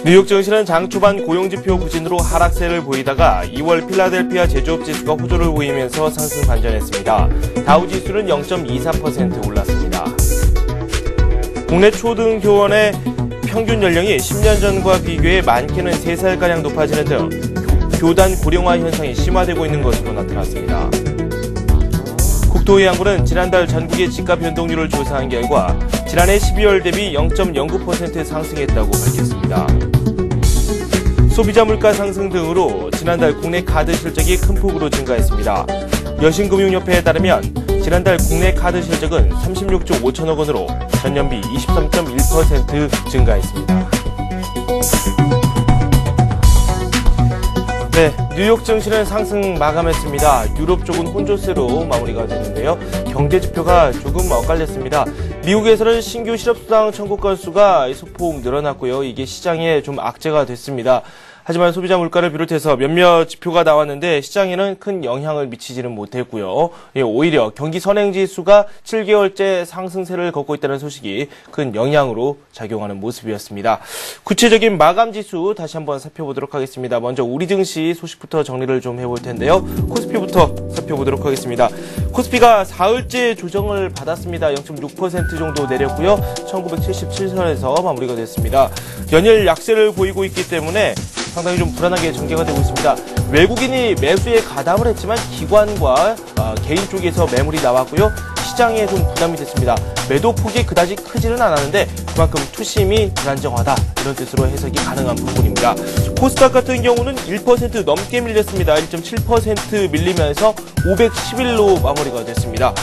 뉴욕 증시는 장 초반 고용지표 부진으로 하락세를 보이다가 2월 필라델피아 제조업 지수가 호조를 보이면서 상승 반전했습니다. 다우지수는 0.24% 올랐습니다. 국내 초등교원의 평균 연령이 10년 전과 비교해 많게는 3살가량 높아지는 등 교단 고령화 현상이 심화되고 있는 것으로 나타났습니다. 국토해양부는 지난달 전국의 집값 변동률을 조사한 결과 지난해 12월 대비 0.09% 상승했다고 밝혔습니다. 소비자 물가 상승 등으로 지난달 국내 카드 실적이 큰 폭으로 증가했습니다. 여신금융협회에 따르면 지난달 국내 카드 실적은 36조 5천억 원으로 전년비 23.1% 증가했습니다. 네, 뉴욕 증시는 상승 마감했습니다. 유럽 쪽은 혼조세로 마무리가 됐는데요. 경제 지표가 조금 엇갈렸습니다. 미국에서는 신규 실업수당 청구 건수가 소폭 늘어났고요. 이게 시장에 좀 악재가 됐습니다. 하지만 소비자 물가를 비롯해서 몇몇 지표가 나왔는데 시장에는 큰 영향을 미치지는 못했고요. 오히려 경기 선행지수가 7개월째 상승세를 걷고 있다는 소식이 큰 영향으로 작용하는 모습이었습니다. 구체적인 마감지수 다시 한번 살펴보도록 하겠습니다. 먼저 우리 증시 소식부터 정리를 좀 해볼 텐데요. 코스피부터 살펴보도록 하겠습니다. 코스피가 사흘째 조정을 받았습니다. 0.6% 정도 내렸고요. 1977선에서 마무리가 됐습니다. 연일 약세를 보이고 있기 때문에 상당히 좀 불안하게 전개가 되고 있습니다. 외국인이 매수에 가담을 했지만 기관과 개인 쪽에서 매물이 나왔고요. 시장에 좀 부담이 됐습니다. 매도 폭이 그다지 크지는 않았는데 그만큼 투심이 불안정하다 이런 뜻으로 해석이 가능한 부분입니다. 코스닥 같은 경우는 1% 넘게 밀렸습니다. 1.7% 밀리면서 511로 마무리가 됐습니다.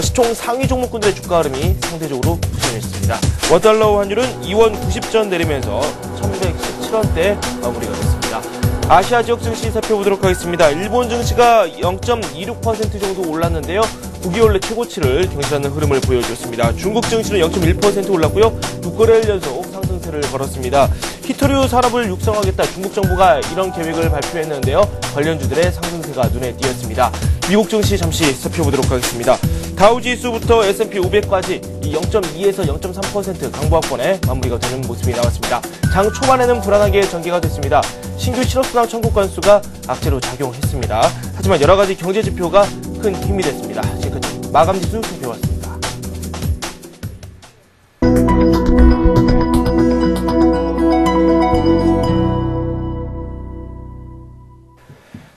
시총 상위 종목군들의 주가 흐름이 상대적으로 부진했습니다. 원달러 환율은 2원 90전 내리면서 1117원대 마무리가 됐습니다. 아시아 지역 증시 살펴보도록 하겠습니다. 일본 증시가 0.26% 정도 올랐는데요. 9개월 내 최고치를 경신하는 흐름을 보여줬습니다. 중국 증시는 0.1% 올랐고요. 6거래일 연속 상승세를 걸었습니다. 히토류 산업을 육성하겠다 중국 정부가 이런 계획을 발표했는데요. 관련주들의 상승세가 눈에 띄었습니다. 미국 증시 잠시 살펴보도록 하겠습니다. 다우지수부터 S&P 500까지 0.2에서 0.3% 강보합권에 마무리가 되는 모습이 나왔습니다. 장 초반에는 불안하게 전개가 됐습니다. 신규 실업수당 청구 건수가 악재로 작용했습니다. 하지만 여러 가지 경제 지표가 큰 힘이 됐습니다. 지금까지 마감지수 살펴봤습니다.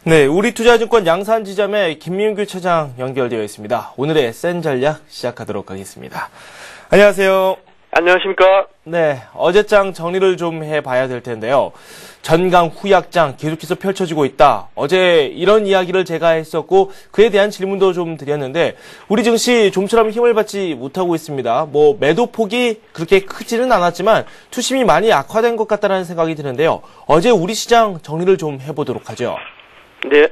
네, 우리투자증권 양산지점의 김민규 차장 연결되어 있습니다. 오늘의 센 전략 시작하도록 하겠습니다. 안녕하세요. 안녕하십니까. 네, 어제장 정리를 좀 해봐야 될 텐데요. 전강 후약장 계속해서 펼쳐지고 있다. 어제 이런 이야기를 제가 했었고 그에 대한 질문도 좀 드렸는데 우리 증시 좀처럼 힘을 받지 못하고 있습니다. 매도 폭이 그렇게 크지는 않았지만 투심이 많이 악화된 것 같다는 생각이 드는데요. 어제 우리 시장 정리를 좀 해보도록 하죠. 네.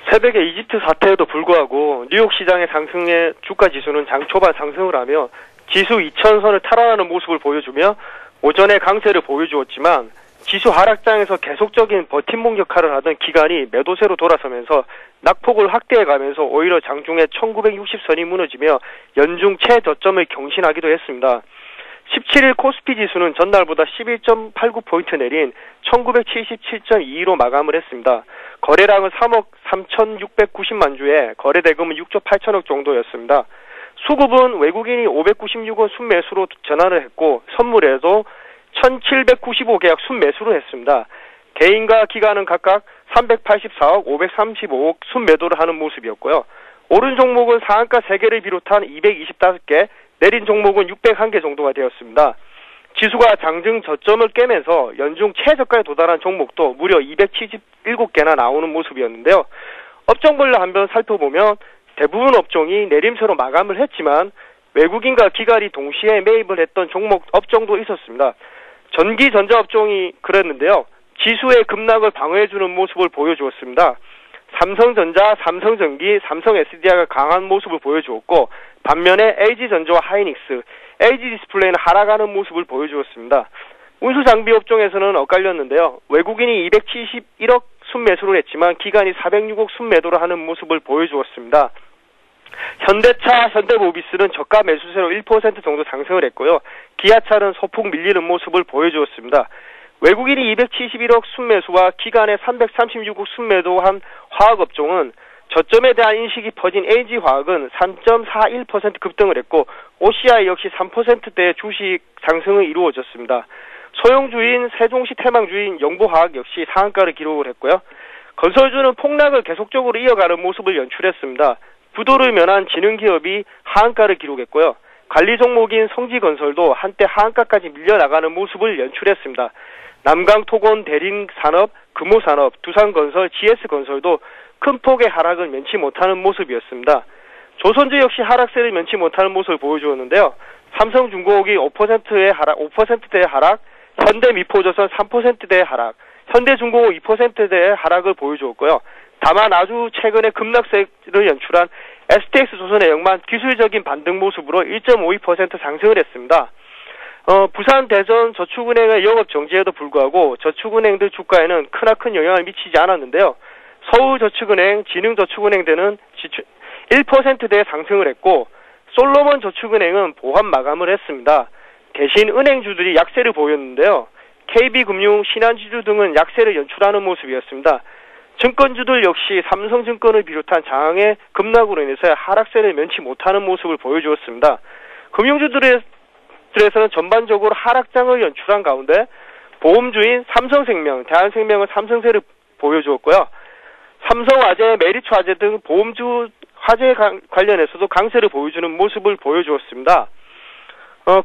새벽에 이집트 사태에도 불구하고 뉴욕 시장의 상승의 주가 지수는 장 초반 상승을 하며 지수 2000선을 탈환하는 모습을 보여주며 오전에 강세를 보여주었지만 지수 하락장에서 계속적인 버팀목 역할을 하던 기관이 매도세로 돌아서면서 낙폭을 확대해가면서 오히려 장중에 1960선이 무너지며 연중 최저점을 경신하기도 했습니다. 17일 코스피 지수는 전날보다 11.89포인트 내린 1977.22로 마감을 했습니다. 거래량은 3억 3,690만 주에 거래 대금은 6조 8천억 정도였습니다. 수급은 외국인이 596원 순매수로 전환을 했고 선물에도 1,795계약 순매수로 했습니다. 개인과 기관은 각각 384억 535억 순매도를 하는 모습이었고요. 오른 종목은 상한가 3개를 비롯한 225개, 내린 종목은 601개 정도가 되었습니다. 지수가 장중 저점을 깨면서 연중 최저가에 도달한 종목도 무려 277개나 나오는 모습이었는데요. 업종별로 한번 살펴보면 대부분 업종이 내림세로 마감을 했지만 외국인과 기관이 동시에 매입을 했던 업종도 있었습니다. 전기 전자 업종이 그랬는데요. 지수의 급락을 방어해주는 모습을 보여주었습니다. 삼성전자, 삼성전기, 삼성 SDI가 강한 모습을 보여주었고 반면에 LG전자와 하이닉스, LG디스플레이는 하락하는 모습을 보여주었습니다. 운수장비 업종에서는 엇갈렸는데요. 외국인이 271억 순매수를 했지만 기관이 406억 순매도를 하는 모습을 보여주었습니다. 현대차, 현대모비스는 저가 매수세로 1% 정도 상승을 했고요. 기아차는 소폭 밀리는 모습을 보여주었습니다. 외국인이 271억 순매수와 기간에 336억 순매도한 화학업종은 저점에 대한 인식이 퍼진 LG화학은 3.41% 급등을 했고 OCI 역시 3%대의 주식 상승이 이루어졌습니다. 소형주인 세종시 태망주인 영보화학 역시 상한가를 기록을 했고요. 건설주는 폭락을 계속적으로 이어가는 모습을 연출했습니다. 부도를 면한 진흥기업이 하한가를 기록했고요. 관리 종목인 성지건설도 한때 하한가까지 밀려나가는 모습을 연출했습니다. 남강토건, 대림산업, 금호산업, 두산건설, GS건설도 큰 폭의 하락을 면치 못하는 모습이었습니다. 조선주 역시 하락세를 면치 못하는 모습을 보여주었는데요. 삼성중공업이 5%대의 하락, 현대미포조선 3%대의 하락, 현대중공업 2%대의 하락을 보여주었고요. 다만 아주 최근에 급락세를 연출한 STX조선의 역만 기술적인 반등 모습으로 1.52% 상승을 했습니다. 부산 대전 저축은행의 영업 정지에도 불구하고 저축은행들 주가에는 크나큰 영향을 미치지 않았는데요. 서울저축은행, 진흥저축은행 등은 1%대 상승을 했고 솔로몬 저축은행은 보합 마감을 했습니다. 대신 은행주들이 약세를 보였는데요. KB금융, 신한지주 등은 약세를 연출하는 모습이었습니다. 증권주들 역시 삼성증권을 비롯한 장의 급락으로 인해서 하락세를 면치 못하는 모습을 보여주었습니다. 금융주들에서는 전반적으로 하락장을 연출한 가운데 보험주인 삼성생명, 대한생명은 상승세를 보여주었고요. 삼성화재, 메리츠화재 등 보험주 화재 관련해서도 강세를 보여주는 모습을 보여주었습니다.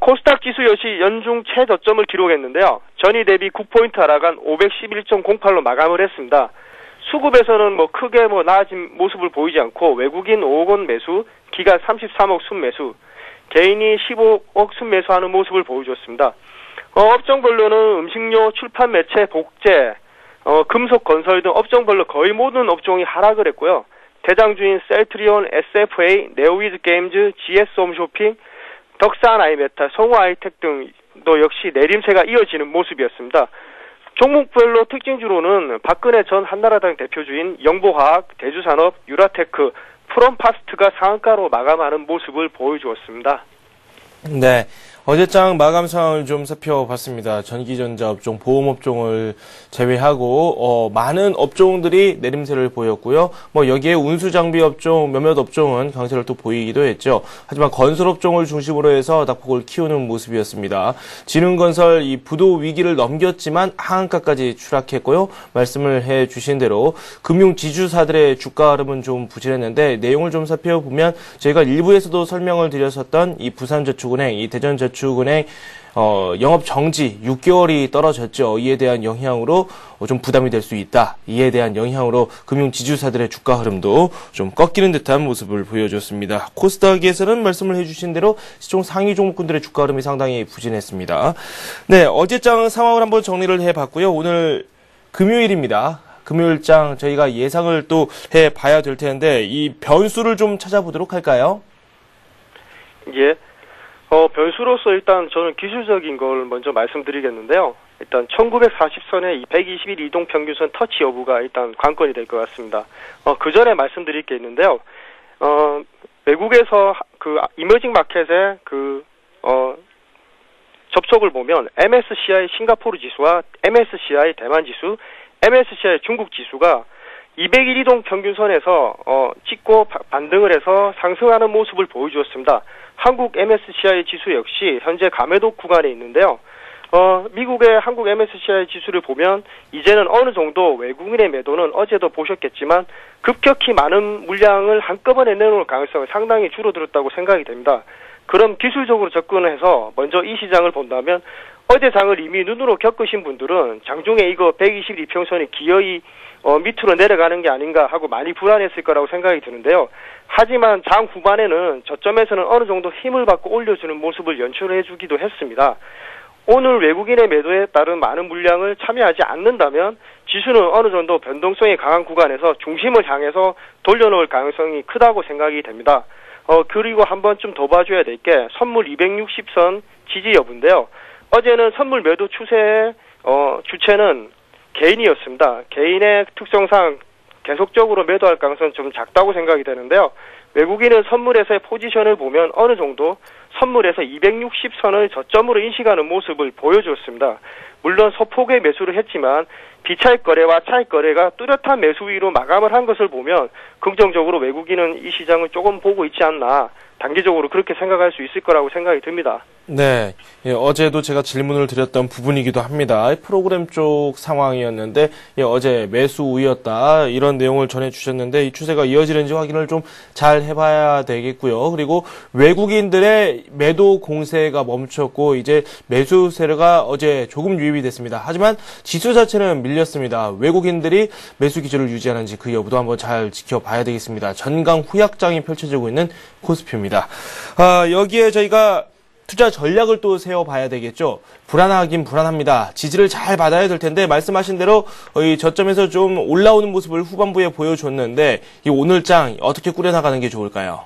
코스닥 지수 역시 연중 최저점을 기록했는데요. 전일 대비 9포인트 하락한 511.08로 마감을 했습니다. 수급에서는 크게 나아진 모습을 보이지 않고 외국인 5억 원 매수, 기간 33억 순매수, 개인이 15억 순매수하는 모습을 보여줬습니다. 업종별로는 음식료, 출판 매체, 복제, 금속 건설 등 업종별로 거의 모든 업종이 하락을 했고요. 대장주인 셀트리온, SFA, 네오위즈 게임즈, GS 홈쇼핑, 덕산 아이메탈, 성우 아이텍 등도 역시 내림세가 이어지는 모습이었습니다. 종목별로 특징주로는 박근혜 전 한나라당 대표주인 영보화학, 대주산업, 유라테크, 프롬파스트가 상한가로 마감하는 모습을 보여주었습니다. 네. 어제장 마감 상황을 좀 살펴봤습니다. 전기전자 업종, 보험업종을 제외하고 많은 업종들이 내림세를 보였고요. 여기에 운수장비 업종, 몇몇 업종은 강세를 또 보이기도 했죠. 하지만 건설업종을 중심으로 해서 낙폭을 키우는 모습이었습니다. 진흥건설 이 부도 위기를 넘겼지만 하한가까지 추락했고요. 말씀을 해주신 대로 금융지주사들의 주가 흐름은 좀 부진했는데 내용을 좀 살펴보면 저희가 일부에서도 설명을 드렸었던 이 부산저축은행, 이 대전저축은행 영업 정지 6개월이 떨어졌죠. 이에 대한 영향으로 좀 부담이 될 수 있다. 이에 대한 영향으로 금융지주사들의 주가 흐름도 좀 꺾이는 듯한 모습을 보여줬습니다. 코스닥에서는 말씀을 해주신 대로 시총 상위 종목군들의 주가 흐름이 상당히 부진했습니다. 네, 어제장 상황을 한번 정리를 해봤고요. 오늘 금요일입니다. 금요일장 저희가 예상을 또 해봐야 될 텐데 이 변수를 좀 찾아보도록 할까요? 예. 변수로서 일단 저는 기술적인 걸 먼저 말씀드리겠는데요. 일단 1940선의 이 121 이동 평균선 터치 여부가 일단 관건이 될 것 같습니다. 그 전에 말씀드릴 게 있는데요. 외국에서 이머징 마켓의 접촉을 보면 MSCI 싱가포르 지수와 MSCI 대만 지수, MSCI 중국 지수가 201 이동 평균선에서 찍고 반등을 해서 상승하는 모습을 보여주었습니다. 한국 MSCI 지수 역시 현재 가매도 구간에 있는데요. 미국의 한국 MSCI 지수를 보면 이제는 어느 정도 외국인의 매도는 어제도 보셨겠지만 급격히 많은 물량을 한꺼번에 내놓을 가능성이 상당히 줄어들었다고 생각이 됩니다. 그럼 기술적으로 접근해서 먼저 이 시장을 본다면 어제 장을 이미 눈으로 겪으신 분들은 장중에 이거 122평선이 기어이 밑으로 내려가는 게 아닌가 하고 많이 불안했을 거라고 생각이 드는데요. 하지만 장 후반에는 저점에서는 어느 정도 힘을 받고 올려주는 모습을 연출해주기도 했습니다. 오늘 외국인의 매도에 따른 많은 물량을 참여하지 않는다면 지수는 어느 정도 변동성이 강한 구간에서 중심을 향해서 돌려놓을 가능성이 크다고 생각이 됩니다. 그리고 한 번 좀 더 봐줘야 될 게 선물 260선 지지 여부인데요. 어제는 선물 매도 추세의 주체는 개인이었습니다. 개인의 특성상 계속적으로 매도할 가능성은 좀 작다고 생각이 되는데요. 외국인은 선물에서의 포지션을 보면 어느 정도 선물에서 260선을 저점으로 인식하는 모습을 보여주었습니다. 물론 소폭의 매수를 했지만 비차익 거래와 차익 거래가 뚜렷한 매수 위로 마감을 한 것을 보면 긍정적으로 외국인은 이 시장을 조금 보고 있지 않나, 단기적으로 그렇게 생각할 수 있을 거라고 생각이 듭니다. 네, 예, 어제도 제가 질문을 드렸던 부분이기도 합니다. 프로그램 쪽 상황이었는데 예, 어제 매수 우위였다 이런 내용을 전해주셨는데 이 추세가 이어지는지 확인을 좀 잘 해봐야 되겠고요. 그리고 외국인들의 매도 공세가 멈췄고 이제 매수 세력가 어제 조금 유입이 됐습니다. 하지만 지수 자체는 밀렸습니다. 외국인들이 매수 기조를 유지하는지 그 여부도 한번 잘 지켜봐야 되겠습니다. 전강 후약장이 펼쳐지고 있는 코스피입니다. 여기에 저희가 투자 전략을 또 세워봐야 되겠죠. 불안하긴 불안합니다. 지지를 잘 받아야 될 텐데 말씀하신 대로 이 저점에서 좀 올라오는 모습을 후반부에 보여줬는데 이 오늘장 어떻게 꾸려나가는 게 좋을까요?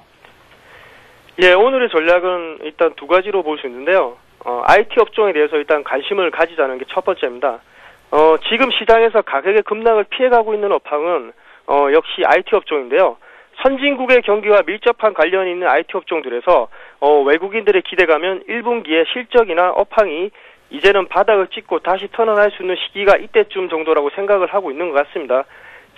예, 오늘의 전략은 일단 두 가지로 볼 수 있는데요. IT 업종에 대해서 일단 관심을 가지자는 게 첫 번째입니다. 지금 시장에서 가격의 급락을 피해가고 있는 업황은 역시 IT 업종인데요. 선진국의 경기와 밀접한 관련이 있는 IT 업종들에서 외국인들의 기대감은 1분기의 실적이나 업황이 이제는 바닥을 찍고 다시 턴어날 수 있는 시기가 이때쯤 정도라고 생각을 하고 있는 것 같습니다.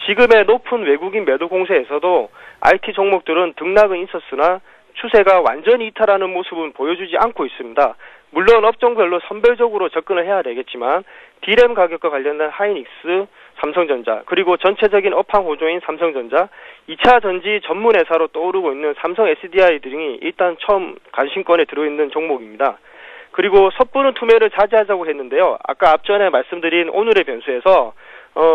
지금의 높은 외국인 매도 공세에서도 IT 종목들은 등락은 있었으나 추세가 완전히 이탈하는 모습은 보여주지 않고 있습니다. 물론 업종별로 선별적으로 접근을 해야 되겠지만 D램 가격과 관련된 하이닉스, 삼성전자, 그리고 전체적인 업황 호조인 삼성전자, 2차 전지 전문 회사로 떠오르고 있는 삼성 SDI 등이 일단 처음 관심권에 들어있는 종목입니다. 그리고 섣부른 투매를 자제하자고 했는데요. 아까 앞전에 말씀드린 오늘의 변수에서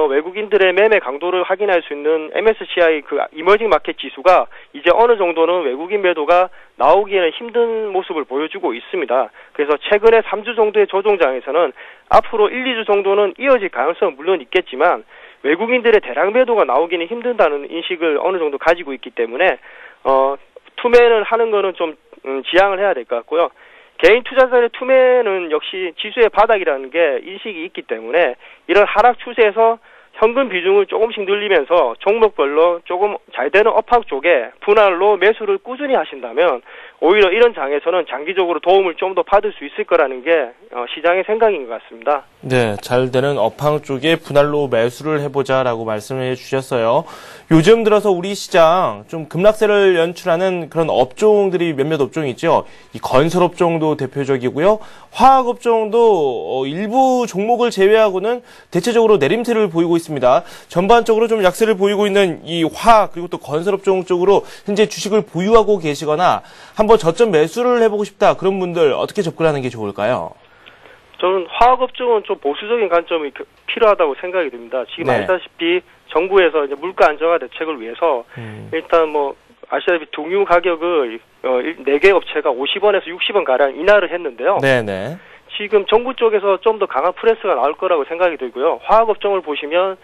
외국인들의 매매 강도를 확인할 수 있는 MSCI 그 이머징 마켓 지수가 이제 어느 정도는 외국인 매도가 나오기에는 힘든 모습을 보여주고 있습니다. 그래서 최근에 3주 정도의 조정장에서는 앞으로 1, 2주 정도는 이어질 가능성은 물론 있겠지만 외국인들의 대량 매도가 나오기는 힘든다는 인식을 어느 정도 가지고 있기 때문에 투매를 하는 거는 좀 지양을 해야 될 것 같고요. 개인 투자자의 투매는 역시 지수의 바닥이라는 게 인식이 있기 때문에 이런 하락 추세에서 현금 비중을 조금씩 늘리면서 종목별로 조금 잘 되는 업황 쪽에 분할로 매수를 꾸준히 하신다면 오히려 이런 장에서는 장기적으로 도움을 좀 더 받을 수 있을 거라는 게 시장의 생각인 것 같습니다. 네, 잘 되는 업황 쪽에 분할로 매수를 해보자라고 말씀을 해주셨어요. 요즘 들어서 우리 시장 좀 급락세를 연출하는 그런 업종들이 몇몇 업종이 있죠. 이 건설업종도 대표적이고요. 화학업종도 일부 종목을 제외하고는 대체적으로 내림세를 보이고 있습니다. 전반적으로 좀 약세를 보이고 있는 이 화학 그리고 또 건설업종 쪽으로 현재 주식을 보유하고 계시거나 한번 저점 매수를 해보고 싶다 그런 분들 어떻게 접근하는 게 좋을까요? 저는 화학업종은 좀 보수적인 관점이 필요하다고 생각이 듭니다. 지금 네. 아시다시피 정부에서 이제 물가 안정화 대책을 위해서 일단 뭐 아시다시피 동유 가격을 4개 업체가 50원에서 60원 가량 인하를 했는데요. 네네. 지금 정부 쪽에서 좀 더 강한 프레스가 나올 거라고 생각이 들고요. 화학업종을 보시면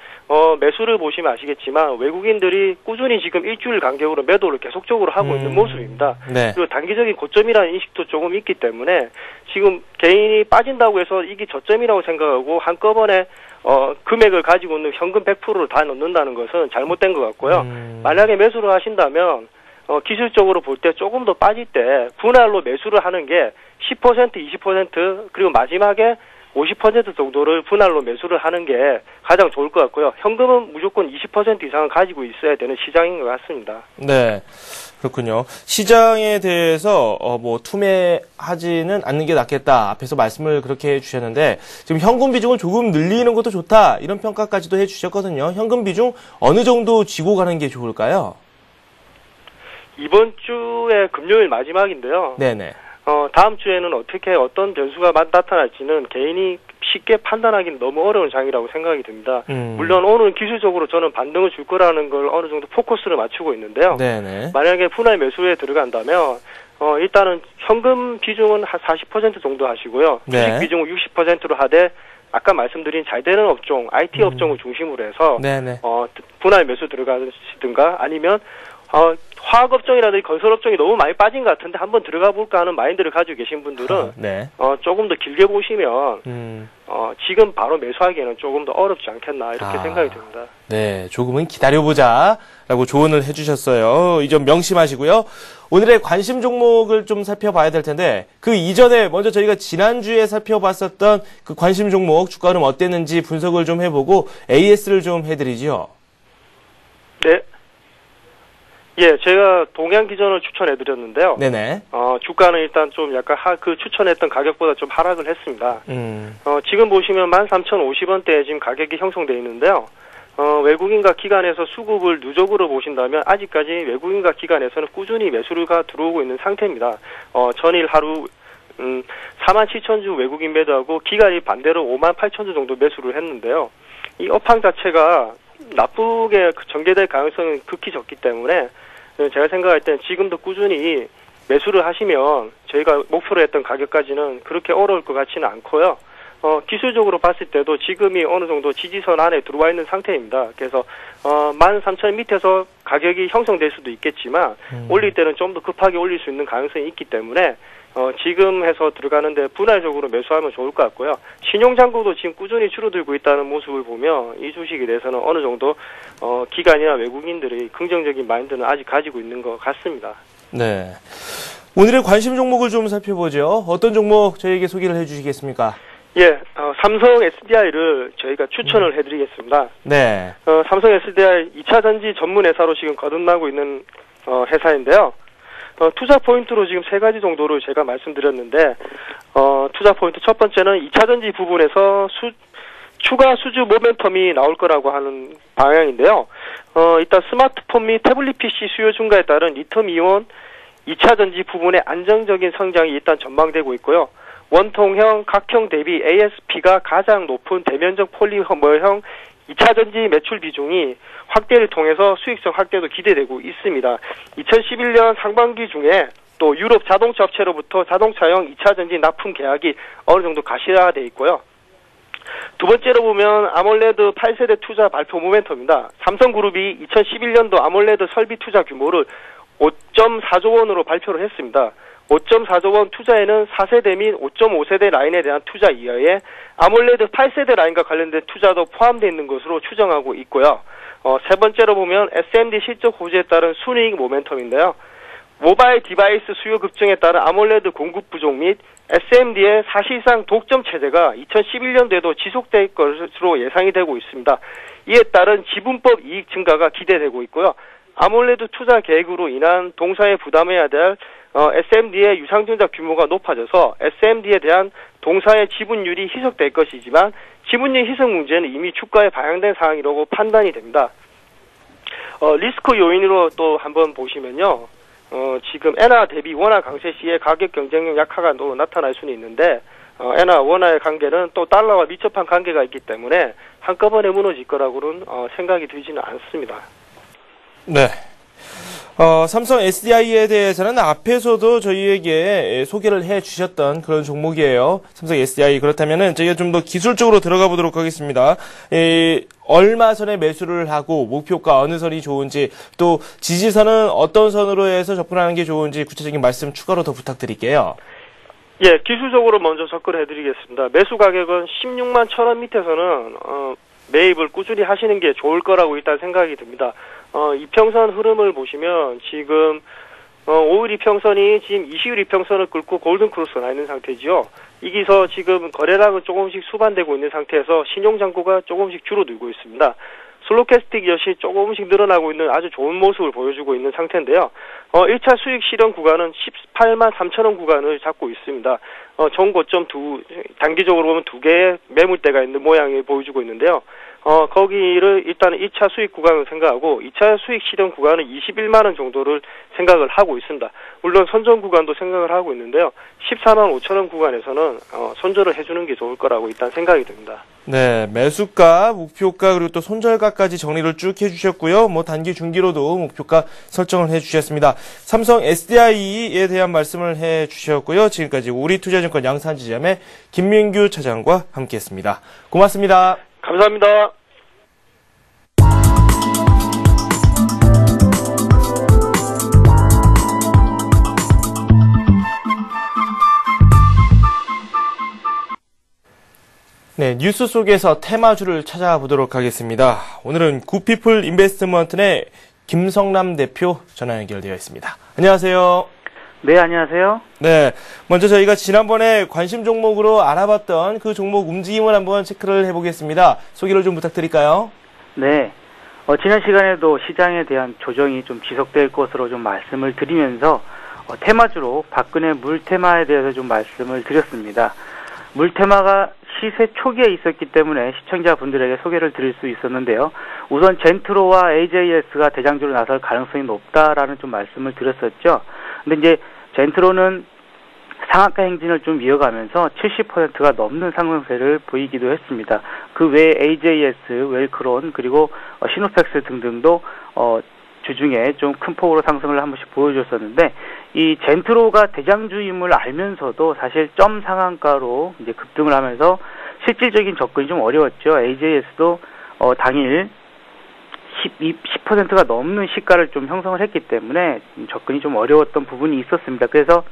매수를 보시면 아시겠지만 외국인들이 꾸준히 지금 일주일 간격으로 매도를 계속적으로 하고 있는 모습입니다. 네. 그리고 단기적인 고점이라는 인식도 조금 있기 때문에 지금 개인이 빠진다고 해서 이게 저점이라고 생각하고 한꺼번에 금액을 가지고 있는 현금 100%를 다 넣는다는 것은 잘못된 것 같고요. 만약에 매수를 하신다면 기술적으로 볼 때 조금 더 빠질 때 분할로 매수를 하는 게 10%, 20% 그리고 마지막에 50% 정도를 분할로 매수를 하는 게 가장 좋을 것 같고요. 현금은 무조건 20% 이상은 가지고 있어야 되는 시장인 것 같습니다. 네. 그렇군요. 시장에 대해서 뭐 투매하지는 않는 게 낫겠다. 앞에서 말씀을 그렇게 해주셨는데 지금 현금 비중을 조금 늘리는 것도 좋다. 이런 평가까지도 해주셨거든요. 현금 비중 어느 정도 쥐고 가는 게 좋을까요? 이번 주에 금요일 마지막인데요. 네네. 다음 주에는 어떻게 어떤 변수가 나타날지는 개인이 쉽게 판단하기는 너무 어려운 장이라고 생각이 듭니다. 물론 오늘은 기술적으로 저는 반등을 줄 거라는 걸 어느 정도 포커스를 맞추고 있는데요. 네네. 만약에 분할 매수에 들어간다면 일단은 현금 비중은 한 40% 정도 하시고요. 네. 주식 비중은 60%로 하되 아까 말씀드린 잘 되는 업종, IT 업종을 중심으로 해서 네네. 분할 매수 들어가시든가 아니면 화학업종이라든지 건설업종이 너무 많이 빠진 것 같은데 한번 들어가 볼까 하는 마인드를 가지고 계신 분들은 네. 조금 더 길게 보시면 지금 바로 매수하기에는 조금 더 어렵지 않겠나 이렇게 생각이 듭니다. 네, 조금은 기다려보자라고 조언을 해주셨어요. 이 점 명심하시고요. 오늘의 관심 종목을 좀 살펴봐야 될 텐데 그 이전에 먼저 저희가 지난주에 살펴봤었던 그 관심 종목 주가 흐름 어땠는지 분석을 좀 해보고 AS를 좀 해드리죠. 네. 예, 제가 동양기전을 추천해드렸는데요. 네네. 주가는 일단 좀 약간 그 추천했던 가격보다 좀 하락을 했습니다. 지금 보시면 13,050원대에 지금 가격이 형성되어 있는데요. 외국인과 기관에서 수급을 누적으로 보신다면 아직까지 외국인과 기관에서는 꾸준히 매수가 들어오고 있는 상태입니다. 전일 하루 47,000주 외국인 매도하고 기관이 반대로 58,000주 정도 매수를 했는데요. 이 업황 자체가 나쁘게 전개될 가능성은 극히 적기 때문에 제가 생각할 때는 지금도 꾸준히 매수를 하시면 저희가 목표로 했던 가격까지는 그렇게 어려울 것 같지는 않고요. 기술적으로 봤을 때도 지금이 어느 정도 지지선 안에 들어와 있는 상태입니다. 그래서 13,000원 밑에서 가격이 형성될 수도 있겠지만 올릴 때는 좀 더 급하게 올릴 수 있는 가능성이 있기 때문에 지금 해서 들어가는데 분할적으로 매수하면 좋을 것 같고요. 신용잔고도 지금 꾸준히 줄어들고 있다는 모습을 보면 이 주식에 대해서는 어느 정도 기관이나 외국인들의 긍정적인 마인드는 아직 가지고 있는 것 같습니다. 네. 오늘의 관심 종목을 좀 살펴보죠. 어떤 종목 저희에게 소개를 해주시겠습니까? 예, 삼성 SDI를 저희가 추천을 해드리겠습니다. 네. 삼성 SDI 2차 전지 전문 회사로 지금 거듭나고 있는 회사인데요. 투자 포인트로 지금 3가지 정도를 제가 말씀드렸는데, 투자 포인트 첫 번째는 2차 전지 부분에서 추가 수주 모멘텀이 나올 거라고 하는 방향인데요. 일단 스마트폰 및 태블릿 PC 수요 증가에 따른 리튬 이온 2차 전지 부분의 안정적인 성장이 일단 전망되고 있고요. 원통형, 각형 대비 ASP가 가장 높은 대면적 폴리머형 2차 전지 매출 비중이 확대를 통해서 수익성 확대도 기대되고 있습니다. 2011년 상반기 중에 또 유럽 자동차 업체로부터 자동차용 2차 전지 납품 계약이 어느 정도 가시화되어 있고요. 두 번째로 보면 아몰레드 8세대 투자 발표 모멘텀입니다. 삼성그룹이 2011년도 아몰레드 설비 투자 규모를 5.4조 원으로 발표를 했습니다. 5.4조 원 투자에는 4세대 및 5.5세대 라인에 대한 투자 이하에 아몰레드 8세대 라인과 관련된 투자도 포함되어 있는 것으로 추정하고 있고요. 세 번째로 보면 SMD 실적 호재에 따른 순이익 모멘텀인데요. 모바일 디바이스 수요 급증에 따른 아몰레드 공급 부족 및 SMD의 사실상 독점 체제가 2011년도에도 지속될 것으로 예상이 되고 있습니다. 이에 따른 지분법 이익 증가가 기대되고 있고요. 아몰레드 투자 계획으로 인한 동사에 부담해야 될 SMD의 유상증자 규모가 높아져서 SMD에 대한 동사의 지분율이 희석될 것이지만 지분율 희석 문제는 이미 주가에 반영된 사항이라고 판단이 됩니다. 리스크 요인으로 또 한번 보시면요. 지금 엔화 대비 원화 강세 시에 가격 경쟁력 약화가 또 나타날 수는 있는데 엔화 원화의 관계는 또 달러와 밀접한 관계가 있기 때문에 한꺼번에 무너질 거라고는 생각이 들지는 않습니다. 네. 삼성 SDI에 대해서는 앞에서도 저희에게 소개를 해 주셨던 그런 종목이에요. 삼성 SDI. 그렇다면은 저희가 좀 더 기술적으로 들어가 보도록 하겠습니다. 얼마 선에 매수를 하고 목표가 어느 선이 좋은지 또 지지선은 어떤 선으로 해서 접근하는 게 좋은지 구체적인 말씀 추가로 더 부탁드릴게요. 예, 기술적으로 먼저 접근해 드리겠습니다. 매수 가격은 16만 1,000원 밑에서는 매입을 꾸준히 하시는 게 좋을 거라고 일단 생각이 듭니다. 이평선 흐름을 보시면 지금 5일 이평선이 지금 20일 이평선을 긁고 골든크로스가 나 있는 상태지요. 여기서 지금 거래량은 조금씩 수반되고 있는 상태에서 신용잔고가 조금씩 줄어들고 있습니다. 슬로캐스틱 역시 조금씩 늘어나고 있는 아주 좋은 모습을 보여주고 있는 상태인데요. 1차 수익 실현 구간은 18만 3천원 구간을 잡고 있습니다. 전고점 단기적으로 보면 2개의 매물대가 있는 모양을 보여주고 있는데요. 거기를 일단 1차 수익 구간을 생각하고 2차 수익 실현 구간은 21만원 정도를 생각을 하고 있습니다. 물론 선전 구간도 생각을 하고 있는데요. 14만 5천원 구간에서는 손절을 해주는 게 좋을 거라고 일단 생각이 듭니다. 네, 매수가, 목표가 그리고 또 손절가까지 정리를 쭉 해주셨고요. 뭐 단기, 중기로도 목표가 설정을 해주셨습니다. 삼성 SDI에 대한 말씀을 해주셨고요. 지금까지 우리투자증권 양산지점의 김민규 차장과 함께했습니다. 고맙습니다. 감사합니다. 네, 뉴스 속에서 테마주를 찾아보도록 하겠습니다. 오늘은 굿피플 인베스트먼트의 김성남 대표 전화 연결되어 있습니다. 안녕하세요. 네, 안녕하세요. 네, 먼저 저희가 지난번에 관심 종목으로 알아봤던 그 종목 움직임을 한번 체크를 해보겠습니다. 소개를 좀 부탁드릴까요? 네, 지난 시간에도 시장에 대한 조정이 좀 지속될 것으로 좀 말씀을 드리면서 테마주로 박근혜 물 테마에 대해서 좀 말씀을 드렸습니다. 물 테마가 시세 초기에 있었기 때문에 시청자분들에게 소개를 드릴 수 있었는데요. 우선 젠트로와 AJS가 대장주로 나설 가능성이 높다라는 좀 말씀을 드렸었죠. 근데 이제 젠트로는 상한가 행진을 좀 이어가면서 70%가 넘는 상승세를 보이기도 했습니다. 그 외에 AJS, 웰크론, 그리고 시노펙스 등등도 주중에 좀 큰 폭으로 상승을 한 번씩 보여줬었는데, 이 젠트로가 대장주임을 알면서도 사실 점 상한가로 이제 급등을 하면서 실질적인 접근이 좀 어려웠죠. AJS도 당일 10%가 넘는 시가를 좀 형성을 했기 때문에 접근이 좀 어려웠던 부분이 있었습니다. 그래서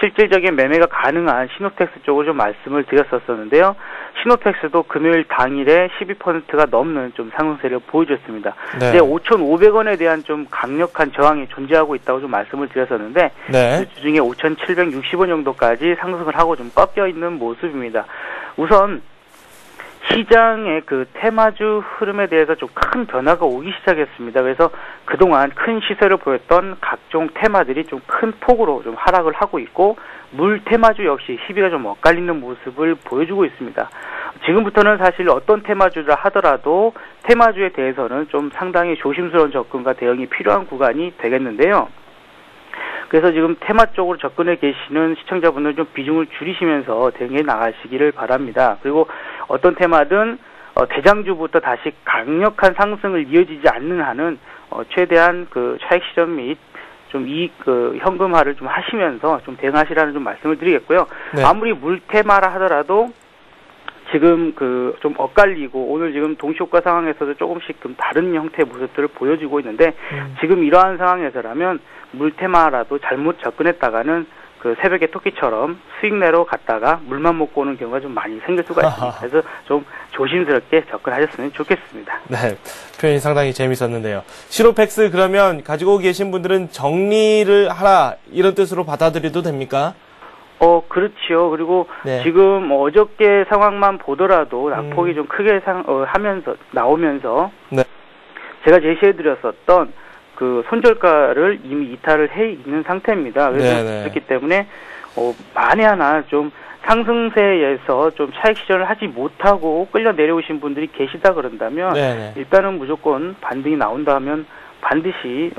실질적인 매매가 가능한 시노텍스 쪽으로 좀 말씀을 드렸었는데요. 시노텍스도 금요일 당일에 12%가 넘는 좀 상승세를 보여줬습니다. 네. 이제 5,500원에 대한 좀 강력한 저항이 존재하고 있다고 좀 말씀을 드렸었는데, 네. 주중에 5,760원 정도까지 상승을 하고 좀 꺾여 있는 모습입니다. 우선 시장의 그 테마주 흐름에 대해서 좀 큰 변화가 오기 시작했습니다. 그래서 그동안 큰 시세를 보였던 각종 테마들이 좀 큰 폭으로 좀 하락을 하고 있고, 물 테마주 역시 시비가 좀 엇갈리는 모습을 보여주고 있습니다. 지금부터는 사실 어떤 테마주라 하더라도 테마주에 대해서는 좀 상당히 조심스러운 접근과 대응이 필요한 구간이 되겠는데요. 그래서 지금 테마 쪽으로 접근해 계시는 시청자분들 좀 비중을 줄이시면서 대응해 나가시기를 바랍니다. 그리고 어떤 테마든 대장주부터 다시 강력한 상승을 이어지지 않는 한은 최대한 그 차익 실현 및 좀 이익 현금화를 좀 하시면서 좀 대응하시라는 좀 말씀을 드리겠고요. 네. 아무리 물 테마라 하더라도 지금 좀 엇갈리고 오늘 지금 동시효과 상황에서도 조금씩 좀 다른 형태의 모습들을 보여주고 있는데, 지금 이러한 상황에서라면 물 테마라도 잘못 접근했다가는 그 새벽에 토끼처럼 수익 내로 갔다가 물만 먹고 오는 경우가 좀 많이 생길 수가 있습니다. 그래서 좀 조심스럽게 접근하셨으면 좋겠습니다. 네, 표현이 상당히 재밌었는데요. 시노펙스 그러면 가지고 계신 분들은 정리를 하라 이런 뜻으로 받아들여도 됩니까? 그렇지요. 그리고 네. 지금 어저께 상황만 보더라도 낙폭이 좀 크게 나오면서 네. 제가 제시해드렸었던 그 손절가를 이미 이탈을 해 있는 상태입니다. 그래서 네네. 그렇기 때문에 만에 하나 좀 상승세에서 좀 차익 실현을 하지 못하고 끌려 내려오신 분들이 계시다 그런다면, 네네. 일단은 무조건 반등이 나온다 하면 반드시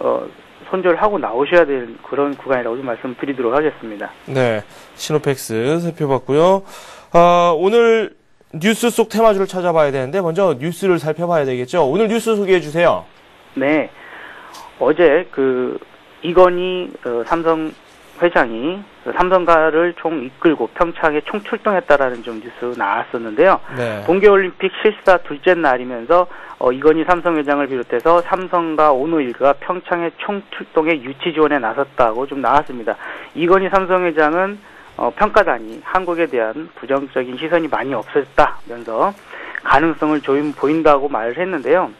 손절하고 나오셔야 될 그런 구간이라고 좀 말씀드리도록 하겠습니다. 네, 시노펙스 살펴봤고요. 오늘 뉴스 속 테마주를 찾아봐야 되는데 먼저 뉴스를 살펴봐야 되겠죠. 오늘 뉴스 소개해 주세요. 네, 어제 이건희 삼성 회장이 삼성가를 총 이끌고 평창에 총 출동했다라는 좀 뉴스 나왔었는데요. 네. 동계올림픽 실사 둘째 날이면서 이건희 삼성 회장을 비롯해서 삼성과 오노일가가 평창에 총 출동에 유치 지원에 나섰다고 좀 나왔습니다. 이건희 삼성 회장은 평가단이 한국에 대한 부정적인 시선이 많이 없어졌다면서 가능성을 좀 보인다고 말을 했는데요.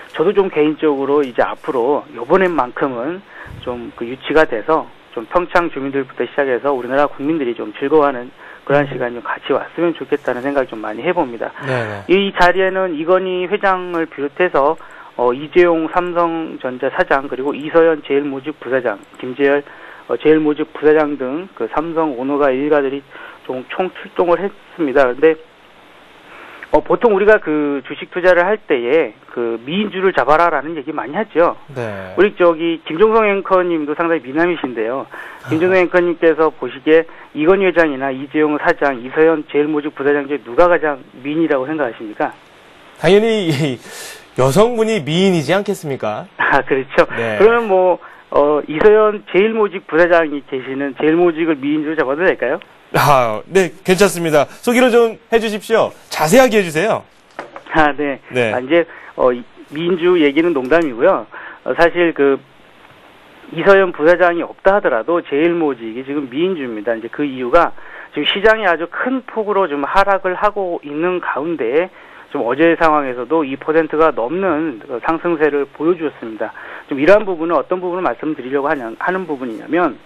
저도 좀 개인적으로 이제 앞으로 이번엔만큼은 좀 유치가 돼서 좀 평창 주민들부터 시작해서 우리나라 국민들이 좀 즐거워하는 그런 시간이 좀 같이 왔으면 좋겠다는 생각을 좀 많이 해봅니다. 네네. 이 자리에는 이건희 회장을 비롯해서 이재용 삼성전자 사장, 그리고 이서연 제일모직 부사장, 김재열 제일모직 부사장 등 그 삼성 오너가 일가들이 좀 총 출동을 했습니다. 그런데 보통 우리가 그 주식 투자를 할 때에 그 미인주를 잡아라라는 얘기 많이 하죠. 네. 우리 김종성 앵커님도 상당히 미남이신데요. 김종성 앵커님께서 보시기에 이건희 회장이나 이재용 사장, 이서연 제일모직 부사장 중에 누가 가장 미인이라고 생각하십니까? 당연히 여성분이 미인이지 않겠습니까? 아, 그렇죠. 네. 그러면 이서연 제일모직 부사장이 계시는 제일모직을 미인주로 잡아도 될까요? 네, 괜찮습니다. 소개를 좀 해주십시오. 자세하게 해주세요. 네. 네. 이제 민주 얘기는 농담이고요. 사실 이서연 부사장이 없다 하더라도 제일모직이 지금 미인주입니다. 이제 그 이유가 지금 시장이 아주 큰 폭으로 좀 하락을 하고 있는 가운데 좀 어제 상황에서도 2%가 넘는 상승세를 보여주었습니다. 좀 이러한 부분은 어떤 부분을 말씀드리려고 하는 부분이냐면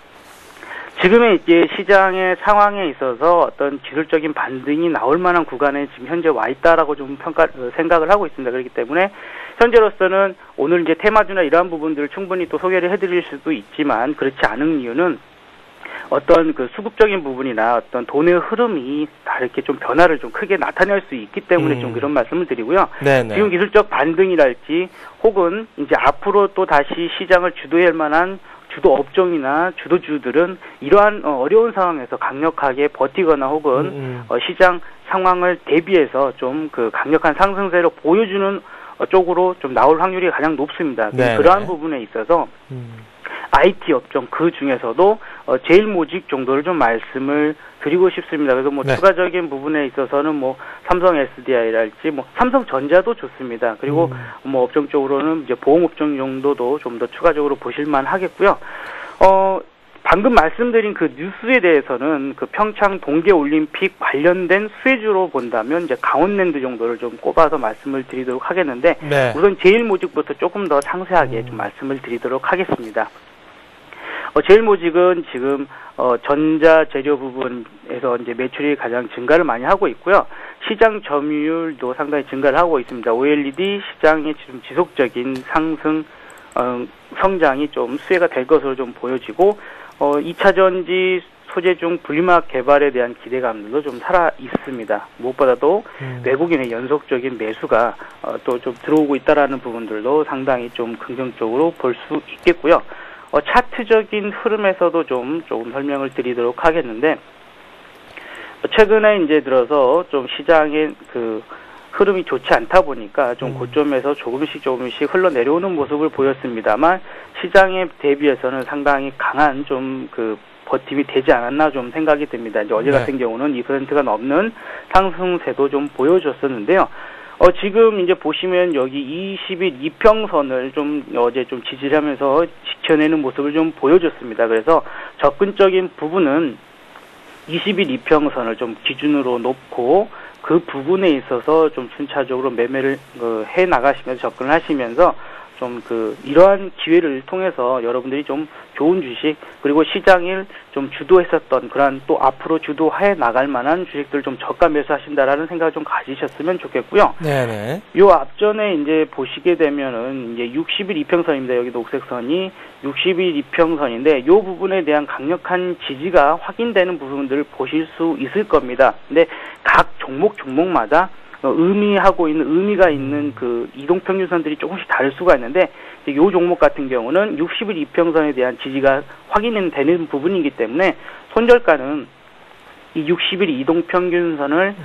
지금의 이제 시장의 상황에 있어서 어떤 기술적인 반등이 나올 만한 구간에 지금 현재 와 있다라고 좀 생각을 하고 있습니다. 그렇기 때문에 현재로서는 오늘 이제 테마주나 이러한 부분들을 충분히 또 소개를 해드릴 수도 있지만 그렇지 않은 이유는 어떤 그 수급적인 부분이나 어떤 돈의 흐름이 다 이렇게 좀 변화를 좀 크게 나타낼 수 있기 때문에 좀 그런 말씀을 드리고요. 네네. 지금 기술적 반등이랄지 혹은 이제 앞으로 또 다시 시장을 주도할 만한 주도 업종이나 주도주들은 이러한 어려운 상황에서 강력하게 버티거나 혹은 시장 상황을 대비해서 좀 그 강력한 상승세를 보여주는 쪽으로 좀 나올 확률이 가장 높습니다. 그러한 부분에 있어서 IT 업종 그 중에서도 제일모직 정도를 좀 말씀을 드리고 싶습니다. 그래서 뭐 추가적인 부분에 있어서는 뭐 삼성 SDI랄지 뭐 삼성전자도 좋습니다. 그리고 뭐 업종 쪽으로는 이제 보험업종 정도도 좀 더 추가적으로 보실만 하겠고요. 방금 말씀드린 그 뉴스에 대해서는 그 평창 동계올림픽 관련된 수혜주로 본다면 이제 강원랜드 정도를 좀 꼽아서 말씀을 드리도록 하겠는데 우선 제일모직부터 조금 더 상세하게 좀 말씀을 드리도록 하겠습니다. 제일모직은 지금 전자재료 부분에서 이제 매출이 가장 증가를 많이 하고 있고요. 시장 점유율도 상당히 증가를 하고 있습니다. OLED 시장의 지금 지속적인 상승 성장이 좀 수혜가 될 것으로 좀 보여지고 2차 전지 소재 중 분리막 개발에 대한 기대감도 좀 살아 있습니다. 무엇보다도 외국인의 연속적인 매수가 또 좀 들어오고 있다라는 부분들도 상당히 좀 긍정적으로 볼 수 있겠고요. 차트적인 흐름에서도 조금 설명을 드리도록 하겠는데, 최근에 이제 들어서 좀 시장의 그 흐름이 좋지 않다 보니까 좀 고점에서 조금씩 흘러내려오는 모습을 보였습니다만, 시장에 대비해서는 상당히 강한 좀 그 버팀이 되지 않았나 좀 생각이 듭니다. 이제 어제 같은 경우는 2%가 넘는 상승세도 좀 보여줬었는데요. 지금 이제 보시면 여기 20일 이평선을 좀 어제 좀 지지하면서 지켜내는 모습을 좀 보여줬습니다. 그래서 접근적인 부분은 20일 이평선을 좀 기준으로 놓고 그 부분에 있어서 좀 순차적으로 매매를 해 나가시면서 접근을 하시면서 좀 이러한 기회를 통해서 여러분들이 좀 좋은 주식 그리고 시장을 좀 주도했었던 그러한 또 앞으로 주도해 나갈 만한 주식들 좀 저가 매수하신다라는 생각을 좀 가지셨으면 좋겠고요. 네네. 요 앞전에 이제 보시게 되면은 이제 60일 이평선입니다. 여기 녹색선이 60일 이평선인데 요 부분에 대한 강력한 지지가 확인되는 부분들을 보실 수 있을 겁니다. 근데 각 종목마다 의미가 있는 그 이동평균선들이 조금씩 다를 수가 있는데, 이 종목 같은 경우는 60일 이평선에 대한 지지가 확인되는 부분이기 때문에, 손절가는 이 60일 이동평균선을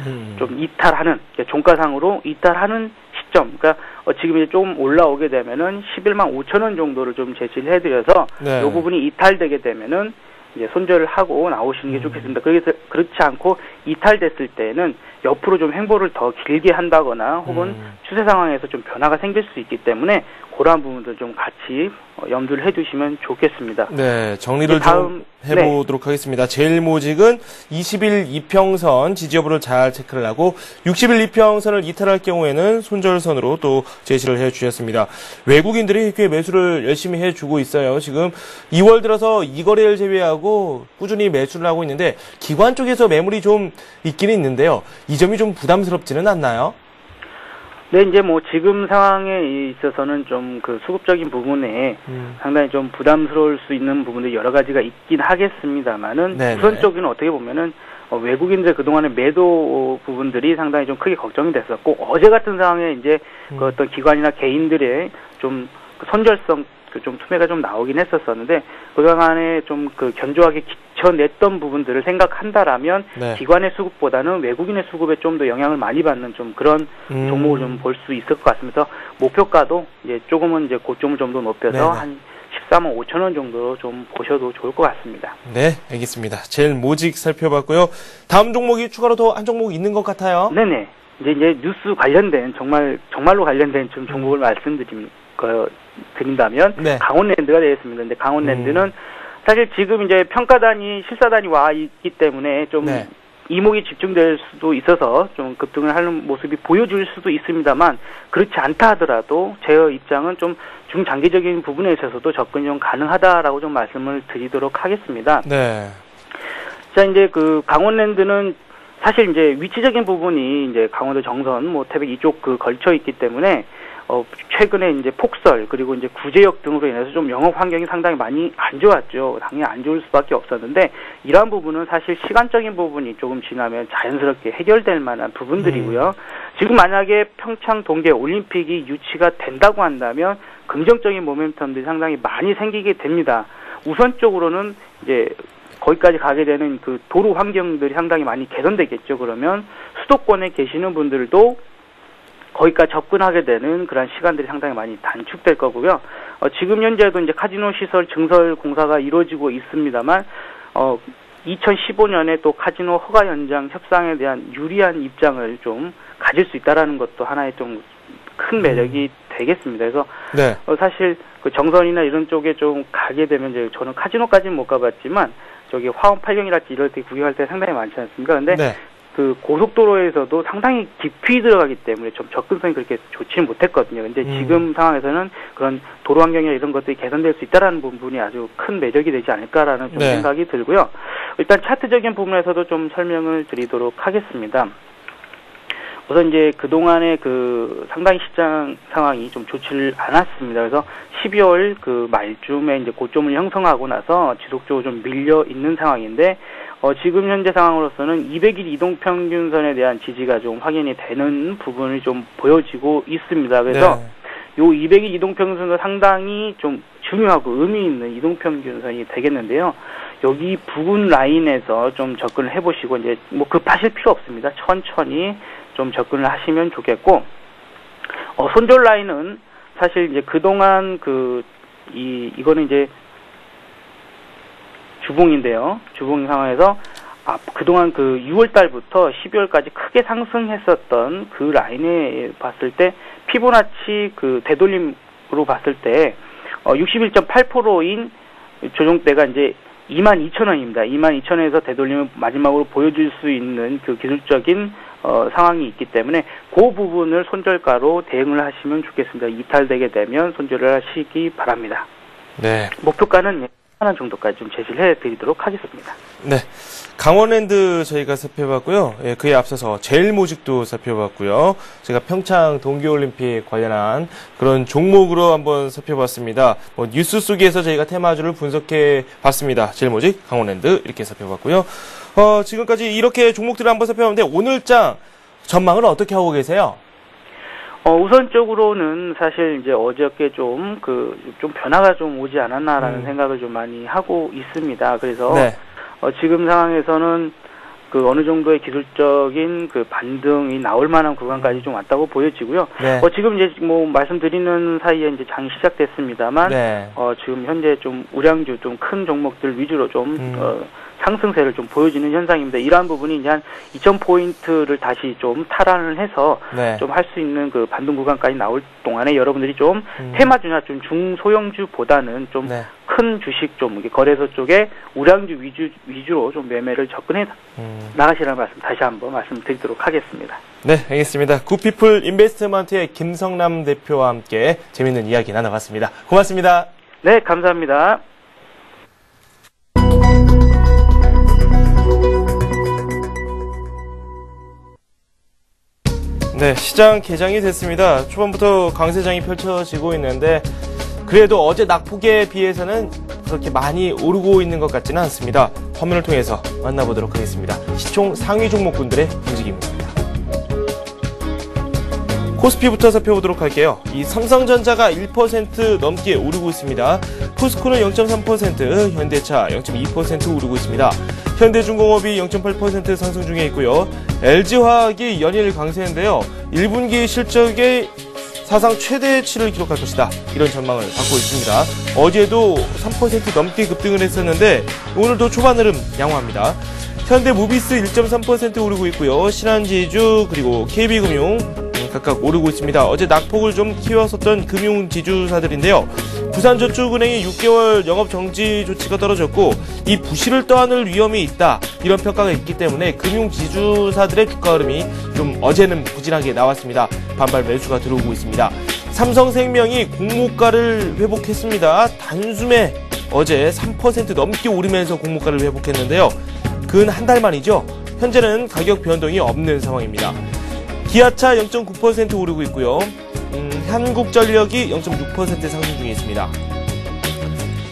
좀 이탈하는, 종가상으로 이탈하는 시점, 그러니까 지금 이제 조금 올라오게 되면은 11만 5천 원 정도를 좀 제시를 해드려서, 이 부분이 이탈되게 되면은, 이제 손절을 하고 나오시는 게 좋겠습니다. 그래서 그렇지 않고 이탈됐을 때는 옆으로 좀 행보를 더 길게 한다거나 혹은 추세 상황에서 좀 변화가 생길 수 있기 때문에 그러한 부분들 좀 같이 염두를 해두시면 좋겠습니다. 네, 정리를 좀 해보도록 하겠습니다. 제일모직은 20일 이평선 지지 여부를 잘 체크를 하고 60일 이평선을 이탈할 경우에는 손절선으로 또 제시를 해주셨습니다. 외국인들이 꽤 매수를 열심히 해주고 있어요. 지금 2월 들어서 이 거래를 제외하고 꾸준히 매수를 하고 있는데 기관 쪽에서 매물이 좀 있기는 있는데요. 이 점이 좀 부담스럽지는 않나요? 네, 이제 뭐 지금 상황에 있어서는 좀 그 수급적인 부분에 상당히 좀 부담스러울 수 있는 부분들이 여러 가지가 있긴 하겠습니다만은 우선적으로 어떻게 보면은 외국인들 그동안의 매도 부분들이 상당히 좀 크게 걱정이 됐었고, 어제 같은 상황에 이제 그 어떤 기관이나 개인들의 좀 선절성 좀 투매가 좀 나오긴 했었었는데, 그동안에 좀 견조하게 기쳐냈던 부분들을 생각한다라면 기관의 수급보다는 외국인의 수급에 좀 더 영향을 많이 받는 좀 그런 종목을 좀 볼 수 있을 것 같습니다. 목표가도 이제 조금은 이제 고점을 좀 더 높여서 한 14만 5천 원 정도로 좀 보셔도 좋을 것 같습니다. 네, 알겠습니다. 제일모직 살펴봤고요. 다음 종목이 추가로 더 한 종목 있는 것 같아요. 네네. 이제 뉴스 관련된 정말로 관련된 좀 종목을 말씀드린다면 강원랜드가 되겠습니다. 근데 강원랜드는 사실 지금 이제 평가단이 실사단이 와 있기 때문에 좀 네. 이목이 집중될 수도 있어서 좀 급등을 하는 모습이 보여줄 수도 있습니다만 그렇지 않다 하더라도 제 입장은 좀 중장기적인 부분에 있어서도 접근이 좀 가능하다라고 좀 말씀을 드리도록 하겠습니다. 네. 자, 이제 그 강원랜드는 사실 이제 위치적인 부분이 이제 강원도 정선, 뭐 태백 이쪽 그 걸쳐 있기 때문에 최근에 이제 폭설 그리고 이제 구제역 등으로 인해서 좀 영업 환경이 상당히 많이 안 좋았죠. 당연히 안 좋을 수밖에 없었는데 이러한 부분은 사실 시간적인 부분이 조금 지나면 자연스럽게 해결될 만한 부분들이고요. 지금 만약에 평창 동계 올림픽이 유치가 된다고 한다면 긍정적인 모멘텀들이 상당히 많이 생기게 됩니다. 우선적으로는 이제 거기까지 가게 되는 그 도로 환경들이 상당히 많이 개선되겠죠. 그러면 수도권에 계시는 분들도 거기까지 접근하게 되는 그런 시간들이 상당히 많이 단축될 거고요. 지금 현재도 이제 카지노 시설 증설 공사가 이루어지고 있습니다만, 2015년에 또 카지노 허가 연장 협상에 대한 유리한 입장을 좀 가질 수 있다라는 것도 하나의 좀 큰 매력이 되겠습니다. 그래서 네. 사실 그 정선이나 이런 쪽에 좀 가게 되면 이제 저는 카지노까지는 못 가봤지만 저기 화원 팔경이랄지 이럴 때 구경할 때 상당히 많지 않습니까? 근데 네. 그 고속도로에서도 상당히 깊이 들어가기 때문에 좀 접근성이 그렇게 좋지는 못했거든요. 근데 지금 상황에서는 그런 도로 환경이나 이런 것들이 개선될 수 있다라는 부분이 아주 큰 매력이 되지 않을까라는 좀 네. 생각이 들고요. 일단 차트적인 부분에서도 좀 설명을 드리도록 하겠습니다. 우선 이제 그동안의 그 상당히 시장 상황이 좀 좋지를 않았습니다. 그래서 12월 그 말쯤에 이제 고점을 형성하고 나서 지속적으로 좀 밀려 있는 상황인데, 지금 현재 상황으로서는 200일 이동평균선에 대한 지지가 좀 확인이 되는 부분이 좀 보여지고 있습니다. 그래서 네. 요 200일 이동평균선도 상당히 좀 중요하고 의미 있는 이동평균선이 되겠는데요. 여기 부근 라인에서 좀 접근을 해보시고, 이제 뭐 급하실 필요 없습니다. 천천히 좀 접근을 하시면 좋겠고, 손절 라인은 사실 이제 그동안 이거는 이제 주봉인데요. 주봉 상황에서 그동안 그 6월 달부터 12월까지 크게 상승했었던 그 라인에 봤을 때 피보나치 그 되돌림으로 봤을 때 61.8%인 조정대가 이제 22,000원입니다. 22,000원에서 되돌림을 마지막으로 보여줄 수 있는 그 기술적인 상황이 있기 때문에 그 부분을 손절가로 대응을 하시면 좋겠습니다. 이탈되게 되면 손절을 하시기 바랍니다. 네. 목표가는 1,000원 정도까지 좀 제시를 해드리도록 하겠습니다. 네. 강원랜드 저희가 살펴봤고요. 예, 그에 앞서서 제일모직도 살펴봤고요. 제가 평창 동계올림픽 관련한 그런 종목으로 한번 살펴봤습니다. 뉴스 속에서 저희가 테마주를 분석해 봤습니다. 제일모직, 강원랜드 이렇게 살펴봤고요. 지금까지 이렇게 종목들을 한번 살펴봤는데 오늘장 전망을 어떻게 하고 계세요? 우선적으로는 사실 이제 어저께 좀 변화가 좀 오지 않았나라는 생각을 좀 많이 하고 있습니다. 그래서 네. 지금 상황에서는 그 어느 정도의 기술적인 그 반등이 나올 만한 구간까지 좀 왔다고 보여지고요. 네. 지금 이제 뭐 말씀드리는 사이에 이제 장이 시작됐습니다만, 네. 지금 현재 좀 우량주 좀 큰 종목들 위주로 좀 상승세를 좀 보여지는 현상입니다. 이러한 부분이 이제 한 2,000포인트를 다시 좀 탈환을 해서 네. 좀 할 수 있는 그 반등 구간까지 나올 동안에 여러분들이 좀 테마주나 좀 중소형주보다는 좀 큰 주식 좀 거래소 쪽에 우량주 위주로 좀 매매를 접근해 나가시라는 말씀 다시 한번 말씀드리도록 하겠습니다. 네, 알겠습니다. 굿피플 인베스트먼트의 김성남 대표와 함께 재밌는 이야기 나눠봤습니다. 고맙습니다. 네, 감사합니다. 네, 시장 개장이 됐습니다. 초반부터 강세장이 펼쳐지고 있는데 그래도 어제 낙폭에 비해서는 그렇게 많이 오르고 있는 것 같지는 않습니다. 화면을 통해서 만나보도록 하겠습니다. 시총 상위 종목군들의 움직임입니다. 코스피부터 살펴보도록 할게요. 이 삼성전자가 1% 넘게 오르고 있습니다. 포스코는 0.3%, 현대차 0.2% 오르고 있습니다. 현대중공업이 0.8% 상승 중에 있고요. LG화학이 연일 강세인데요. 1분기 실적에 사상 최대치를 기록할 것이다. 이런 전망을 받고 있습니다. 어제도 3% 넘게 급등을 했었는데 오늘도 초반 흐름 양호합니다. 현대모비스 1.3% 오르고 있고요. 신한지주 그리고 KB금융 각각 오르고 있습니다. 어제 낙폭을 좀 키웠었던 금융지주사들인데요. 부산저축은행이 6개월 영업정지 조치가 떨어졌고 이 부실을 떠안을 위험이 있다, 이런 평가가 있기 때문에 금융지주사들의 주가 흐름이 좀 어제는 부진하게 나왔습니다. 반발 매수가 들어오고 있습니다. 삼성생명이 공모가를 회복했습니다. 단숨에 어제 3% 넘게 오르면서 공모가를 회복했는데요. 근 한 달 만이죠. 현재는 가격 변동이 없는 상황입니다. 기아차 0.9% 오르고 있고요. 한국전력이 0.6% 상승 중에 있습니다.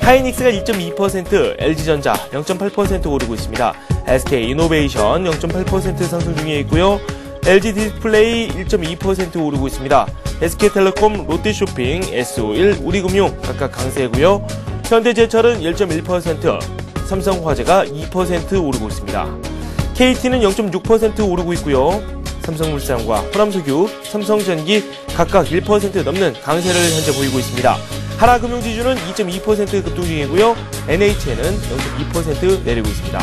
하이닉스가 2.2%, LG전자 0.8% 오르고 있습니다. SK이노베이션 0.8% 상승 중에 있고요. LG디스플레이 1.2% 오르고 있습니다. SK텔레콤, 롯데쇼핑, SO1, 우리금융 각각 강세고요. 현대제철은 1.1%, 삼성화재가 2% 오르고 있습니다. KT는 0.6% 오르고 있고요. 삼성물산과 호남석유, 삼성전기 각각 1% 넘는 강세를 현재 보이고 있습니다. 하나금융지주는 2.2% 급등 중이고요. NHN은 0.2% 내리고 있습니다.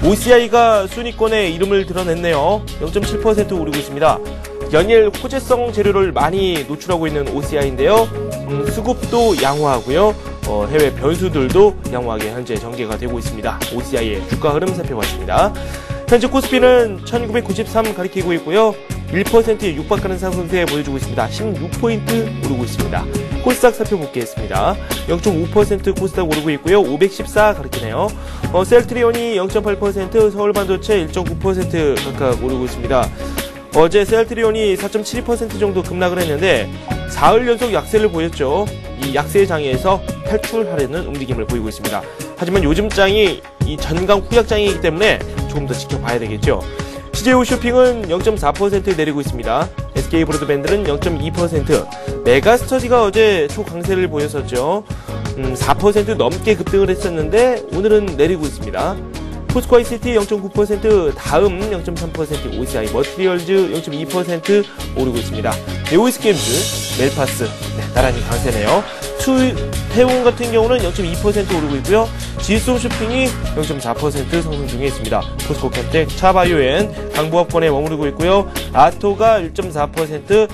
OCI가 순위권에 이름을 드러냈네요. 0.7% 오르고 있습니다. 연일 호재성 재료를 많이 노출하고 있는 OCI인데요. 수급도 양호하고요. 해외 변수들도 양호하게 현재 전개가 되고 있습니다. OCI의 주가 흐름 살펴봤습니다. 현재 코스피는 1993 가리키고 있고요. 1%에 육박하는 상승세 보여주고 있습니다. 16포인트 오르고 있습니다. 코스닥 살펴보겠습니다. 0.5% 코스닥 오르고 있고요. 514 가리키네요. 셀트리온이 0.8%, 서울반도체 1.9% 각각 오르고 있습니다. 어제 셀트리온이 4.72% 정도 급락을 했는데 사흘 연속 약세를 보였죠. 이 약세의 장에서 탈출하려는 움직임을 보이고 있습니다. 하지만 요즘 장이 이 전강 후약장이기 때문에 조금 더 지켜봐야 되겠죠. CJ 쇼핑은 0.4% 내리고 있습니다. SK브로드밴드는 0.2%, 메가스터디가 어제 초강세를 보였었죠. 4% 넘게 급등을 했었는데 오늘은 내리고 있습니다. 포스코 ICT 0.9%, 다음 0.3%, OCI 머티리얼즈 0.2% 오르고 있습니다. 네오이스게임즈, 멜파스 나란히 강세네요. 수태웅 같은 경우는 0.2% 오르고 있고요. 지수홈쇼핑이 0.4% 상승 중에 있습니다. 포스코캠텍, 차바이오엔 강보합권에 머무르고 있고요. 아토가 1.4%,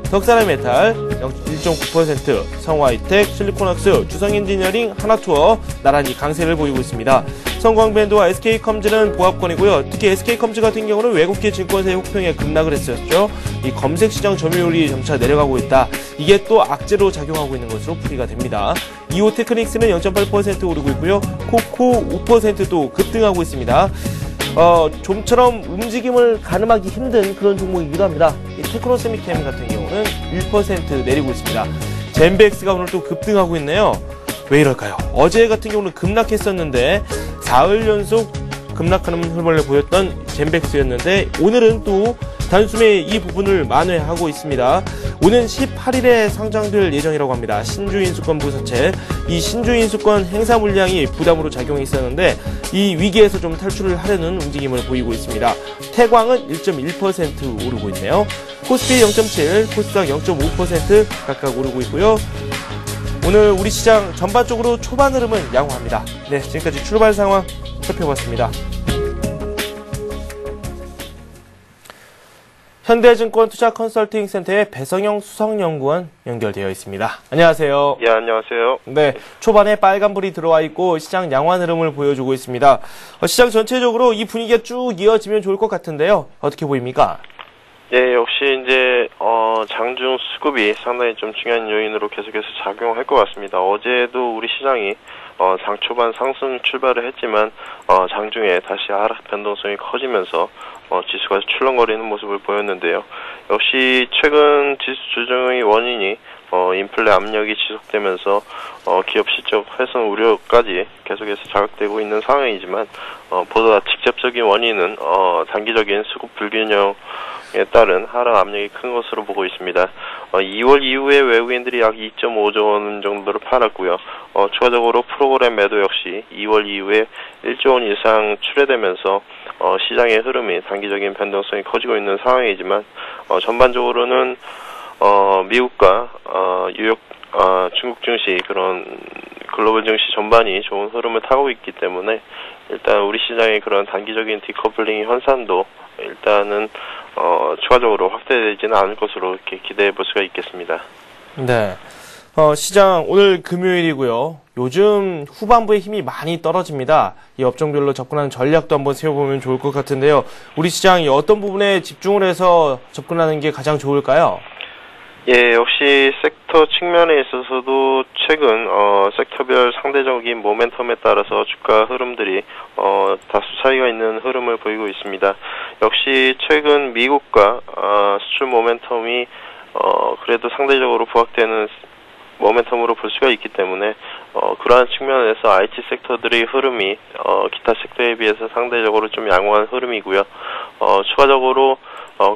덕산화메탈 1.9%, 성화이텍, 실리콘왁스, 주성엔지니어링, 하나투어 나란히 강세를 보이고 있습니다. 성광밴드와 SK컴즈는 보합권이고요. 특히 SK컴즈 같은 경우는 외국계 증권사의 혹평에 급락을 했었죠. 이 검색시장 점유율이 점차 내려가고 있다. 이게 또 악재로 작용하고 있는 것으로 풀이가 됩니다. 이오테크닉스는 0.8% 오르고 있고요. 코코 5%도 급등하고 있습니다. 좀처럼 움직임을 가늠하기 힘든 그런 종목이기도 합니다. 이 테크노세미캠 같은 경우는 1% 내리고 있습니다. 젠백스가 오늘 또 급등하고 있네요. 왜 이럴까요? 어제 같은 경우는 급락했었는데 사흘 연속 급락하는 흐름을 보였던 젠백스였는데 오늘은 또 단숨에 이 부분을 만회하고 있습니다. 오는 18일에 상장될 예정이라고 합니다. 신주인수권 부사채. 이 신주인수권 행사 물량이 부담으로 작용해 있었는데 이 위기에서 좀 탈출을 하려는 움직임을 보이고 있습니다. 태광은 1.1% 오르고 있네요. 코스피 0.7, 코스닥 0.5% 각각 오르고 있고요. 오늘 우리 시장 전반적으로 초반 흐름은 양호합니다. 네, 지금까지 출발 상황 살펴봤습니다. 현대증권 투자컨설팅센터의 배성영 수석연구원 연결되어 있습니다. 안녕하세요. 예, 안녕하세요. 네, 초반에 빨간불이 들어와 있고 시장 양호한 흐름을 보여주고 있습니다. 시장 전체적으로 이 분위기가 쭉 이어지면 좋을 것 같은데요. 어떻게 보입니까? 예, 역시 이제 장중 수급이 상당히 좀 중요한 요인으로 계속해서 작용할 것 같습니다. 어제도 우리 시장이 장 초반 상승 출발을 했지만 장중에 다시 하락 변동성이 커지면서 지수가 출렁거리는 모습을 보였는데요. 역시 최근 지수 조정의 원인이 인플레 압력이 지속되면서 기업 실적 훼손 우려까지 계속해서 자극되고 있는 상황이지만 보다 직접적인 원인은 단기적인 수급 불균형에 따른 하락 압력이 큰 것으로 보고 있습니다. 2월 이후에 외국인들이 약 2.5조 원 정도를 팔았고요. 추가적으로 프로그램 매도 역시 2월 이후에 1조 원 이상 출회되면서 시장의 흐름이 단기적인 변동성이 커지고 있는 상황이지만 전반적으로는 미국과 뉴욕, 중국 증시 그런 글로벌 증시 전반이 좋은 흐름을 타고 있기 때문에 일단 우리 시장의 그런 단기적인 디커플링 현상도 일단은 추가적으로 확대되지는 않을 것으로 이렇게 기대해 볼 수가 있겠습니다. 네. 시장 오늘 금요일이고요. 요즘 후반부에 힘이 많이 떨어집니다. 이 업종별로 접근하는 전략도 한번 세워보면 좋을 것 같은데요. 우리 시장이 어떤 부분에 집중을 해서 접근하는 게 가장 좋을까요? 예, 역시 섹터 측면에 있어서도 최근 섹터별 상대적인 모멘텀에 따라서 주가 흐름들이 다수 차이가 있는 흐름을 보이고 있습니다. 역시 최근 미국과 수출 모멘텀이 그래도 상대적으로 부각되는 모멘텀으로 볼 수가 있기 때문에 그러한 측면에서 IT 섹터들의 흐름이 기타 섹터에 비해서 상대적으로 좀 양호한 흐름이고요. 추가적으로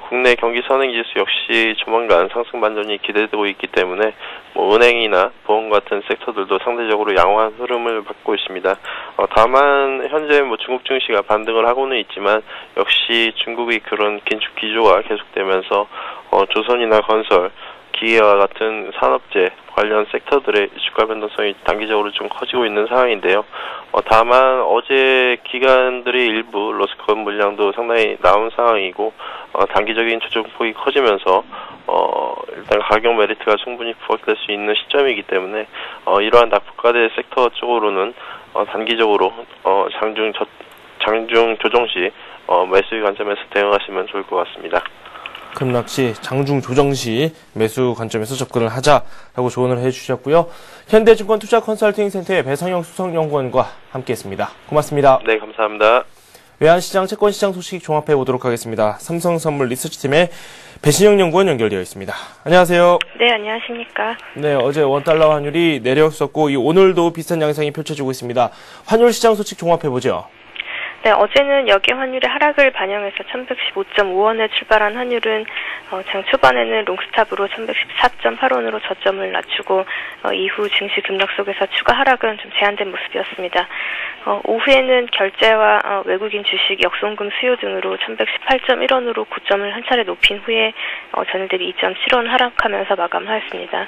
국내 경기 선행지수 역시 조만간 상승 반전이 기대되고 있기 때문에 은행이나 보험 같은 섹터들도 상대적으로 양호한 흐름을 받고 있습니다. 다만 현재 중국 증시가 반등을 하고는 있지만 역시 중국의 그런 긴축 기조가 계속되면서 조선이나 건설, 기계와 같은 산업재 관련 섹터들의 주가 변동성이 단기적으로 좀 커지고 있는 상황인데요. 다만 어제 기관들의 일부 로스컷 물량도 상당히 나온 상황이고 단기적인 조정폭이 커지면서 일단 가격 메리트가 충분히 부각될 수 있는 시점이기 때문에 이러한 낙폭과대 섹터 쪽으로는 단기적으로 장중 조정 시 매수의 관점에서 대응하시면 좋을 것 같습니다. 급락시, 장중 조정 시 매수 관점에서 접근을 하자라고 조언을 해주셨고요. 현대증권 투자 컨설팅 센터의 배성영 수석연구원과 함께했습니다. 고맙습니다. 네, 감사합니다. 외환시장, 채권시장 소식 종합해 보도록 하겠습니다. 삼성선물 리서치팀의 배신영 연구원 연결되어 있습니다. 안녕하세요. 네, 안녕하십니까. 네, 어제 원달러 환율이 내렸었고 오늘도 비슷한 양상이 펼쳐지고 있습니다. 환율 시장 소식 종합해 보죠. 네, 어제는 역의 환율의 하락을 반영해서 1115.5원에 출발한 환율은 장 초반에는 롱스탑으로 1114.8원으로 저점을 낮추고 이후 증시 급락 속에서 추가 하락은 좀 제한된 모습이었습니다. 오후에는 결제와 외국인 주식, 역송금 수요 등으로 1118.1원으로 고점을 한 차례 높인 후에 전일 대비 2.7원 하락하면서 마감하였습니다.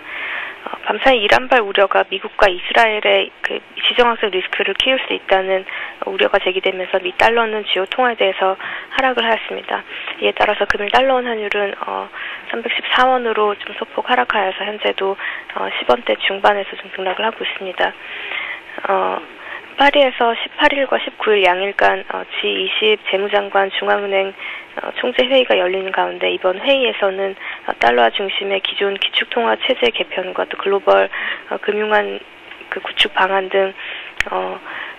밤사이 이란발 우려가 미국과 이스라엘의 그 지정학적 리스크를 키울 수 있다는 우려가 제기되면서 미 달러는 주요 통화에 대해서 하락을 하였습니다. 이에 따라서 금일 달러원 환율은 314원으로 좀 소폭 하락하여서 현재도 10원대 중반에서 좀 등락을 하고 있습니다. 파리에서 18일과 19일 양일간 G20 재무장관 중앙은행 총재 회의가 열리는 가운데 이번 회의에서는 달러 중심의 기존 기축통화 체제 개편과 또 글로벌 금융안 그 구축 방안 등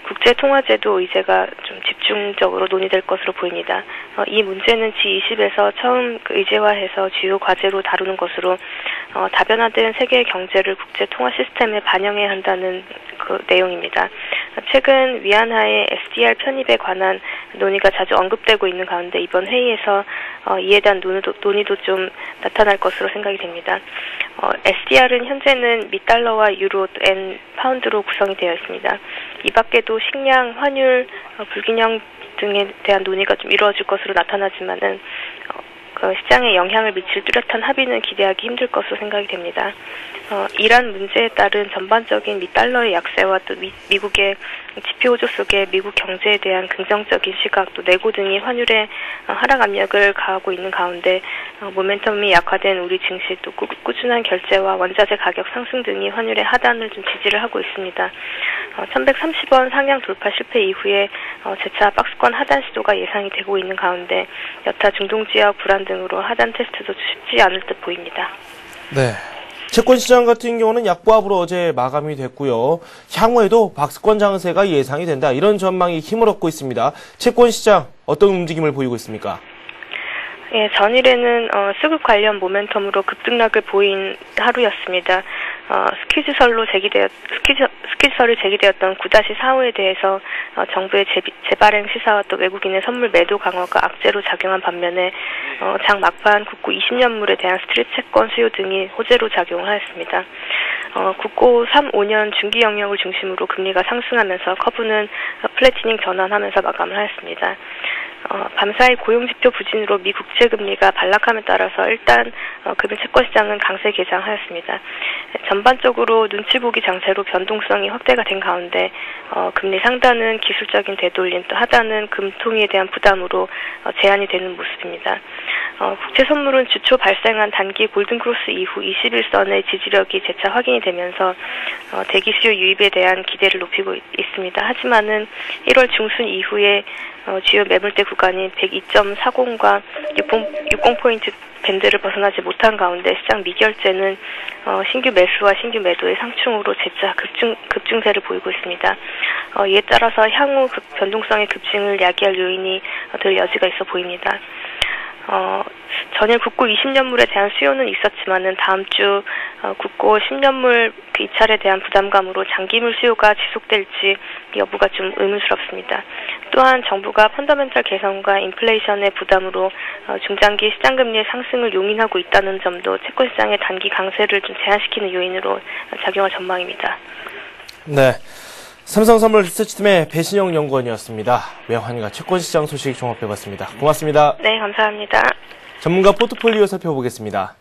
국제통화제도 의제가 좀 집중적으로 논의될 것으로 보입니다. 이 문제는 G20에서 처음 의제화해서 주요 과제로 다루는 것으로 다변화된 세계 경제를 국제통화 시스템에 반영해야 한다는 그 내용입니다. 최근 위안화의 SDR 편입에 관한 논의가 자주 언급되고 있는 가운데 이번 회의에서 이에 대한 논의도 좀 나타날 것으로 생각이 됩니다. SDR은 현재는 미 달러와 유로, 엔, 파운드로 구성이 되어 있습니다. 이 밖에도 식량, 환율, 불균형 등에 대한 논의가 좀 이루어질 것으로 나타나지만은 시장에 영향을 미칠 뚜렷한 합의는 기대하기 힘들 것으로 생각이 됩니다. 이란 문제에 따른 전반적인 미 달러의 약세와 또 미국의 지표 호조 속에 미국 경제에 대한 긍정적인 시각 또 내고 등이 환율에 하락 압력을 가하고 있는 가운데 모멘텀이 약화된 우리 증시 또 꾸준한 결제와 원자재 가격 상승 등이 환율의 하단을 좀 지지를 하고 있습니다. 1130원 상향 돌파 실패 이후에 재차 박스권 하단 시도가 예상이 되고 있는 가운데 여타 중동 지역 불안 등으로 하단 테스트도 쉽지 않을 듯 보입니다. 네. 채권시장 같은 경우는 약보합으로 어제 마감이 됐고요. 향후에도 박스권 장세가 예상이 된다. 이런 전망이 힘을 얻고 있습니다. 채권시장 어떤 움직임을 보이고 있습니까? 예, 전일에는 수급 관련 모멘텀으로 급등락을 보인 하루였습니다. 스퀴즈설이 제기되었던 9-4호에 대해서 정부의 재발행 시사와 또 외국인의 선물 매도 강화가 악재로 작용한 반면에 장 막판 국고 20년물에 대한 스트립 채권 수요 등이 호재로 작용을 하였습니다. 국고 3, 5년 중기 영역을 중심으로 금리가 상승하면서 커브는 플래티닝 전환하면서 마감을 하였습니다. 밤사이 고용지표 부진으로 미 국채금리가 반락함에 따라서 일단 금융 채권시장은 강세 개장하였습니다. 전반적으로 눈치 보기 장세로 변동성이 확대가 된 가운데 금리 상단은 기술적인 되돌림, 또 하단은 금통위에 대한 부담으로 제한이 되는 모습입니다. 국채 선물은 주초 발생한 단기 골든크로스 이후 21선의 지지력이 재차 확인이 되면서 대기 수요 유입에 대한 기대를 높이고 있습니다. 하지만은 1월 중순 이후에 주요 매물대 구간인 102.40과 60포인트 밴드를 벗어나지 못한 가운데 시장 미결제는 신규 매수와 신규 매도의 상충으로 재차 급증세를 보이고 있습니다. 이에 따라서 향후 변동성의 급증을 야기할 요인이 될 여지가 있어 보입니다. 전일 국고 20년물에 대한 수요는 있었지만은 다음 주 국고 10년물 이찰에 대한 부담감으로 장기물 수요가 지속될지 여부가 좀 의문스럽습니다. 또한 정부가 펀더멘털 개선과 인플레이션의 부담으로 중장기 시장금리의 상승을 용인하고 있다는 점도 채권시장의 단기 강세를 좀 제한시키는 요인으로 작용할 전망입니다. 네. 삼성선물 리서치팀의 배신영 연구원이었습니다. 외환과 채권시장 소식 종합해봤습니다. 고맙습니다. 네, 감사합니다. 전문가 포트폴리오 살펴보겠습니다.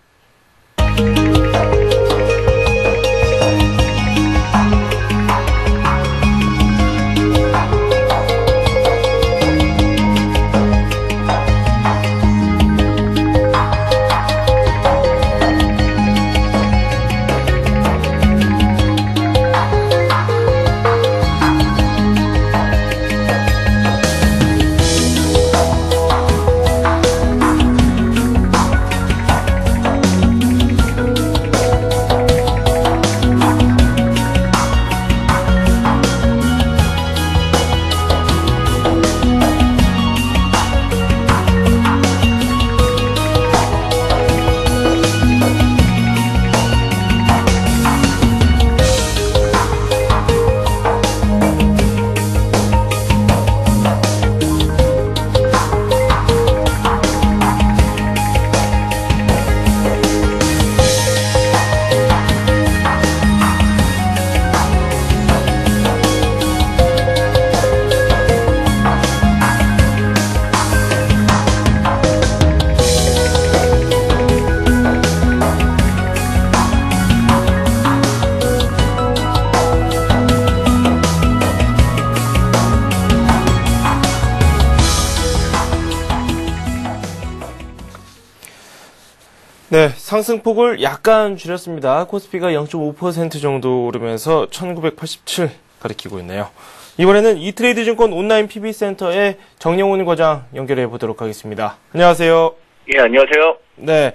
네, 상승폭을 약간 줄였습니다. 코스피가 0.5% 정도 오르면서 1987 가리키고 있네요. 이번에는 이트레이드 증권 온라인 PB센터의 정영훈 과장 연결해 보도록 하겠습니다. 안녕하세요. 예, 안녕하세요. 네.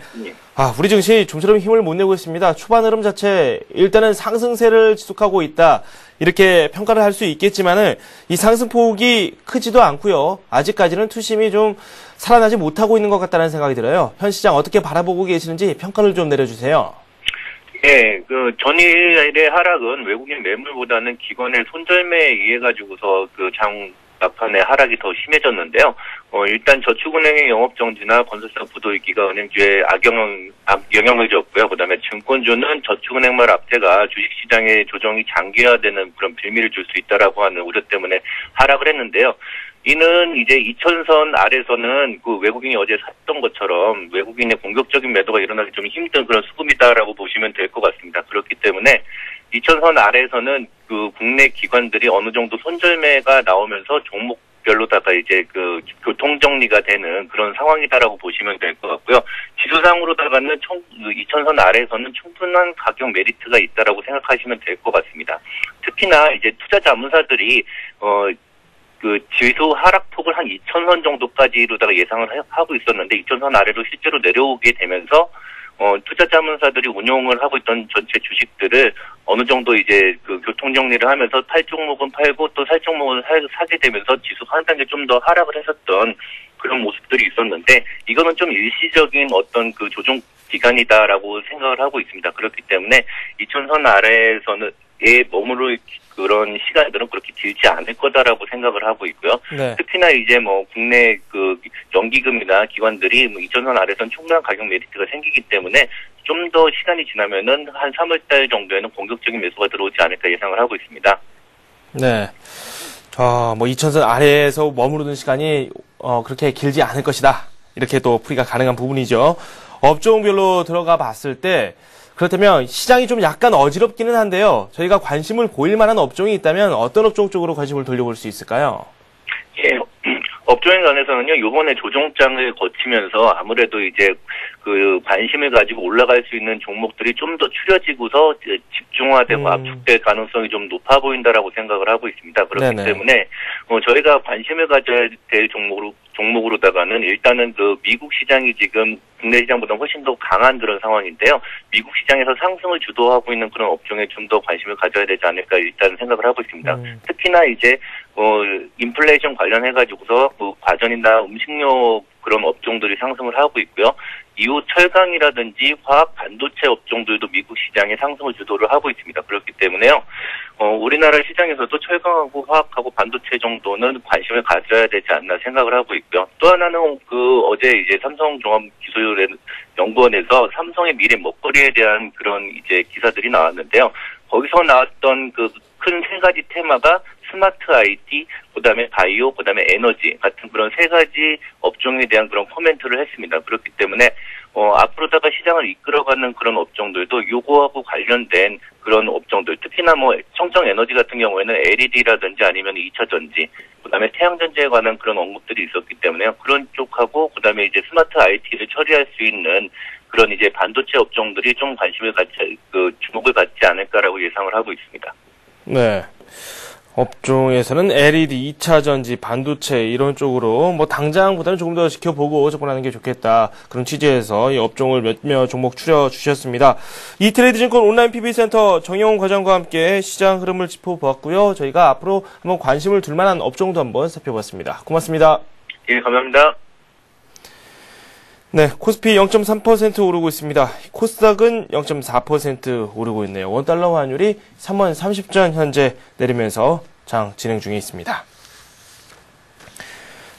우리 증시 좀처럼 힘을 못 내고 있습니다. 초반 흐름 자체 일단은 상승세를 지속하고 있다. 이렇게 평가를 할 수 있겠지만은 이 상승폭이 크지도 않고요. 아직까지는 투심이 좀 살아나지 못하고 있는 것 같다는 생각이 들어요. 현 시장 어떻게 바라보고 계시는지 평가를 좀 내려주세요. 예, 전일의 하락은 외국인 매물보다는 기관의 손절매에 의해 가지고서 막판에 하락이 더 심해졌는데요. 일단 저축은행의 영업정지나 건설사 부도입기가 은행주에 영향을 줬고요. 그다음에 증권주는 저축은행말 앞제가 주식시장의 조정이 장기화되는 그런 빌미를 줄 수 있다라고 하는 우려 때문에 하락을 했는데요. 이는 이제 2000선 아래서는 외국인이 어제 샀던 것처럼 외국인의 공격적인 매도가 일어나기 좀 힘든 그런 수급이다라고 보시면 될 것 같습니다. 그렇기 때문에 2000선 아래에서는 국내 기관들이 어느 정도 손절매가 나오면서 종목별로다가 이제 교통정리가 되는 그런 상황이다라고 보시면 될 것 같고요. 지수상으로다가는 2000선 아래에서는 충분한 가격 메리트가 있다라고 생각하시면 될 것 같습니다. 특히나 이제 투자 자문사들이 지수 하락폭을 한 2000선 정도까지로다가 예상을 하고 있었는데 2000선 아래로 실제로 내려오게 되면서 투자 자문사들이 운용을 하고 있던 전체 주식들을 어느 정도 이제 교통 정리를 하면서 팔 종목은 팔고 또 살 종목은 사게 되면서 지수가 한 단계 좀 더 하락을 했었던 그런 모습들이 있었는데 이거는 좀 일시적인 어떤 조정 기간이다라고 생각을 하고 있습니다. 그렇기 때문에 2000선 아래에서는 머무를 그런 시간들은 그렇게 길지 않을 거다라고 생각을 하고 있고요. 네. 특히나 이제 국내 연기금이나 기관들이 2000선 아래선 충분한 가격 메리트가 생기기 때문에 좀 더 시간이 지나면은 한 3월달 정도에는 공격적인 매수가 들어오지 않을까 예상을 하고 있습니다. 네. 뭐 2000선 아래에서 머무르는 시간이 그렇게 길지 않을 것이다. 이렇게 또 풀이가 가능한 부분이죠. 업종별로 들어가 봤을 때 그렇다면 시장이 좀 약간 어지럽기는 한데요. 저희가 관심을 보일 만한 업종이 있다면 어떤 업종 쪽으로 관심을 돌려볼 수 있을까요? 예, 업종에 관해서는요, 요번에 조정장을 거치면서 아무래도 이제 그 관심을 가지고 올라갈 수 있는 종목들이 좀 더 추려지고서 집중화되고 압축될 가능성이 좀 높아 보인다라고 생각을 하고 있습니다. 그렇기 네네. 때문에 저희가 관심을 가져야 될 종목으로다가는 일단은 그 미국 시장이 지금 국내 시장보다 훨씬 더 강한 그런 상황인데요. 미국 시장에서 상승을 주도하고 있는 그런 업종에 좀 더 관심을 가져야 되지 않을까 일단 생각을 하고 있습니다. 특히나 이제 인플레이션 관련해가지고서 그 과전이나 음식료 그런 업종들이 상승을 하고 있고요. 이후 철강이라든지 화학 반도체 업종들도 미국 시장에 상승을 주도를 하고 있습니다. 그렇기 때문에요. 우리나라 시장에서도 철강하고 화학하고 반도체 정도는 관심을 가져야 되지 않나 생각을 하고 있고요. 또 하나는 그 어제 이제 삼성종합기술연구원에서 삼성의 미래 먹거리에 대한 그런 이제 기사들이 나왔는데요. 거기서 나왔던 그 큰 세 가지 테마가 스마트 IT, 그다음에 바이오, 그다음에 에너지 같은 그런 세 가지 업종에 대한 그런 코멘트를 했습니다. 그렇기 때문에 앞으로다가 시장을 이끌어가는 그런 업종들도 요거하고 관련된 그런 업종들, 특히나 뭐 청정 에너지 같은 경우에는 LED라든지 아니면 2차 전지, 그다음에 태양 전지에 관한 그런 언급들이 있었기 때문에요. 그런 쪽하고 그다음에 이제 스마트 IT를 처리할 수 있는 그런 이제 반도체 업종들이 좀 관심을 주목을 갖지 않을까라고 예상을 하고 있습니다. 네. 업종에서는 LED, 2차 전지, 반도체 이런 쪽으로 뭐 당장보다는 조금 더 지켜보고 접근하는 게 좋겠다. 그런 취지에서 이 업종을 몇몇 종목 추려주셨습니다. 이트레이드증권 온라인 PB센터 정영훈 과장과 함께 시장 흐름을 짚어보았고요. 저희가 앞으로 한번 관심을 둘 만한 업종도 한번 살펴봤습니다. 고맙습니다. 예, 감사합니다. 네, 코스피 0.3% 오르고 있습니다. 코스닥은 0.4% 오르고 있네요. 원달러 환율이 3원 30전 현재 내리면서 장 진행 중에 있습니다.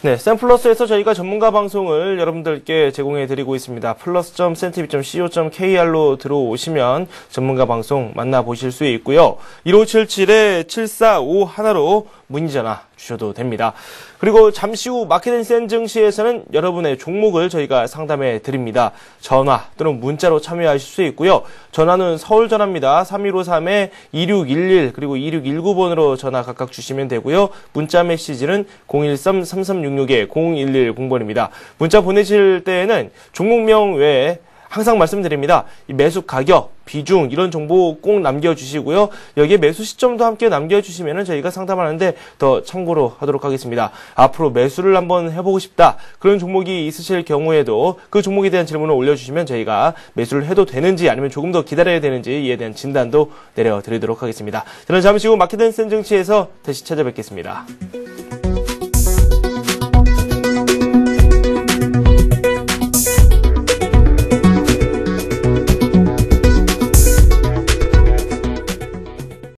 네, 샘플러스에서 저희가 전문가 방송을 여러분들께 제공해드리고 있습니다. plus.cntv.co.kr로 들어오시면 전문가 방송 만나보실 수 있고요. 1577-7451로 문의 전화 주셔도 됩니다. 그리고 잠시 후 마켓앤센 증시에서는 여러분의 종목을 저희가 상담해 드립니다. 전화 또는 문자로 참여하실 수 있고요. 전화는 서울 전화입니다. 3153-2611 그리고 2619번으로 전화 각각 주시면 되고요. 문자 메시지는 013-3366-0110번입니다. 문자 보내실 때에는 종목명 외에 항상 말씀드립니다. 이 매수 가격, 비중 이런 정보 꼭 남겨주시고요. 여기에 매수 시점도 함께 남겨주시면 저희가 상담하는데 더 참고로 하도록 하겠습니다. 앞으로 매수를 한번 해보고 싶다. 그런 종목이 있으실 경우에도 그 종목에 대한 질문을 올려주시면 저희가 매수를 해도 되는지 아니면 조금 더 기다려야 되는지 이에 대한 진단도 내려드리도록 하겠습니다. 저는 잠시 후 마켓앤센 증시에서 다시 찾아뵙겠습니다.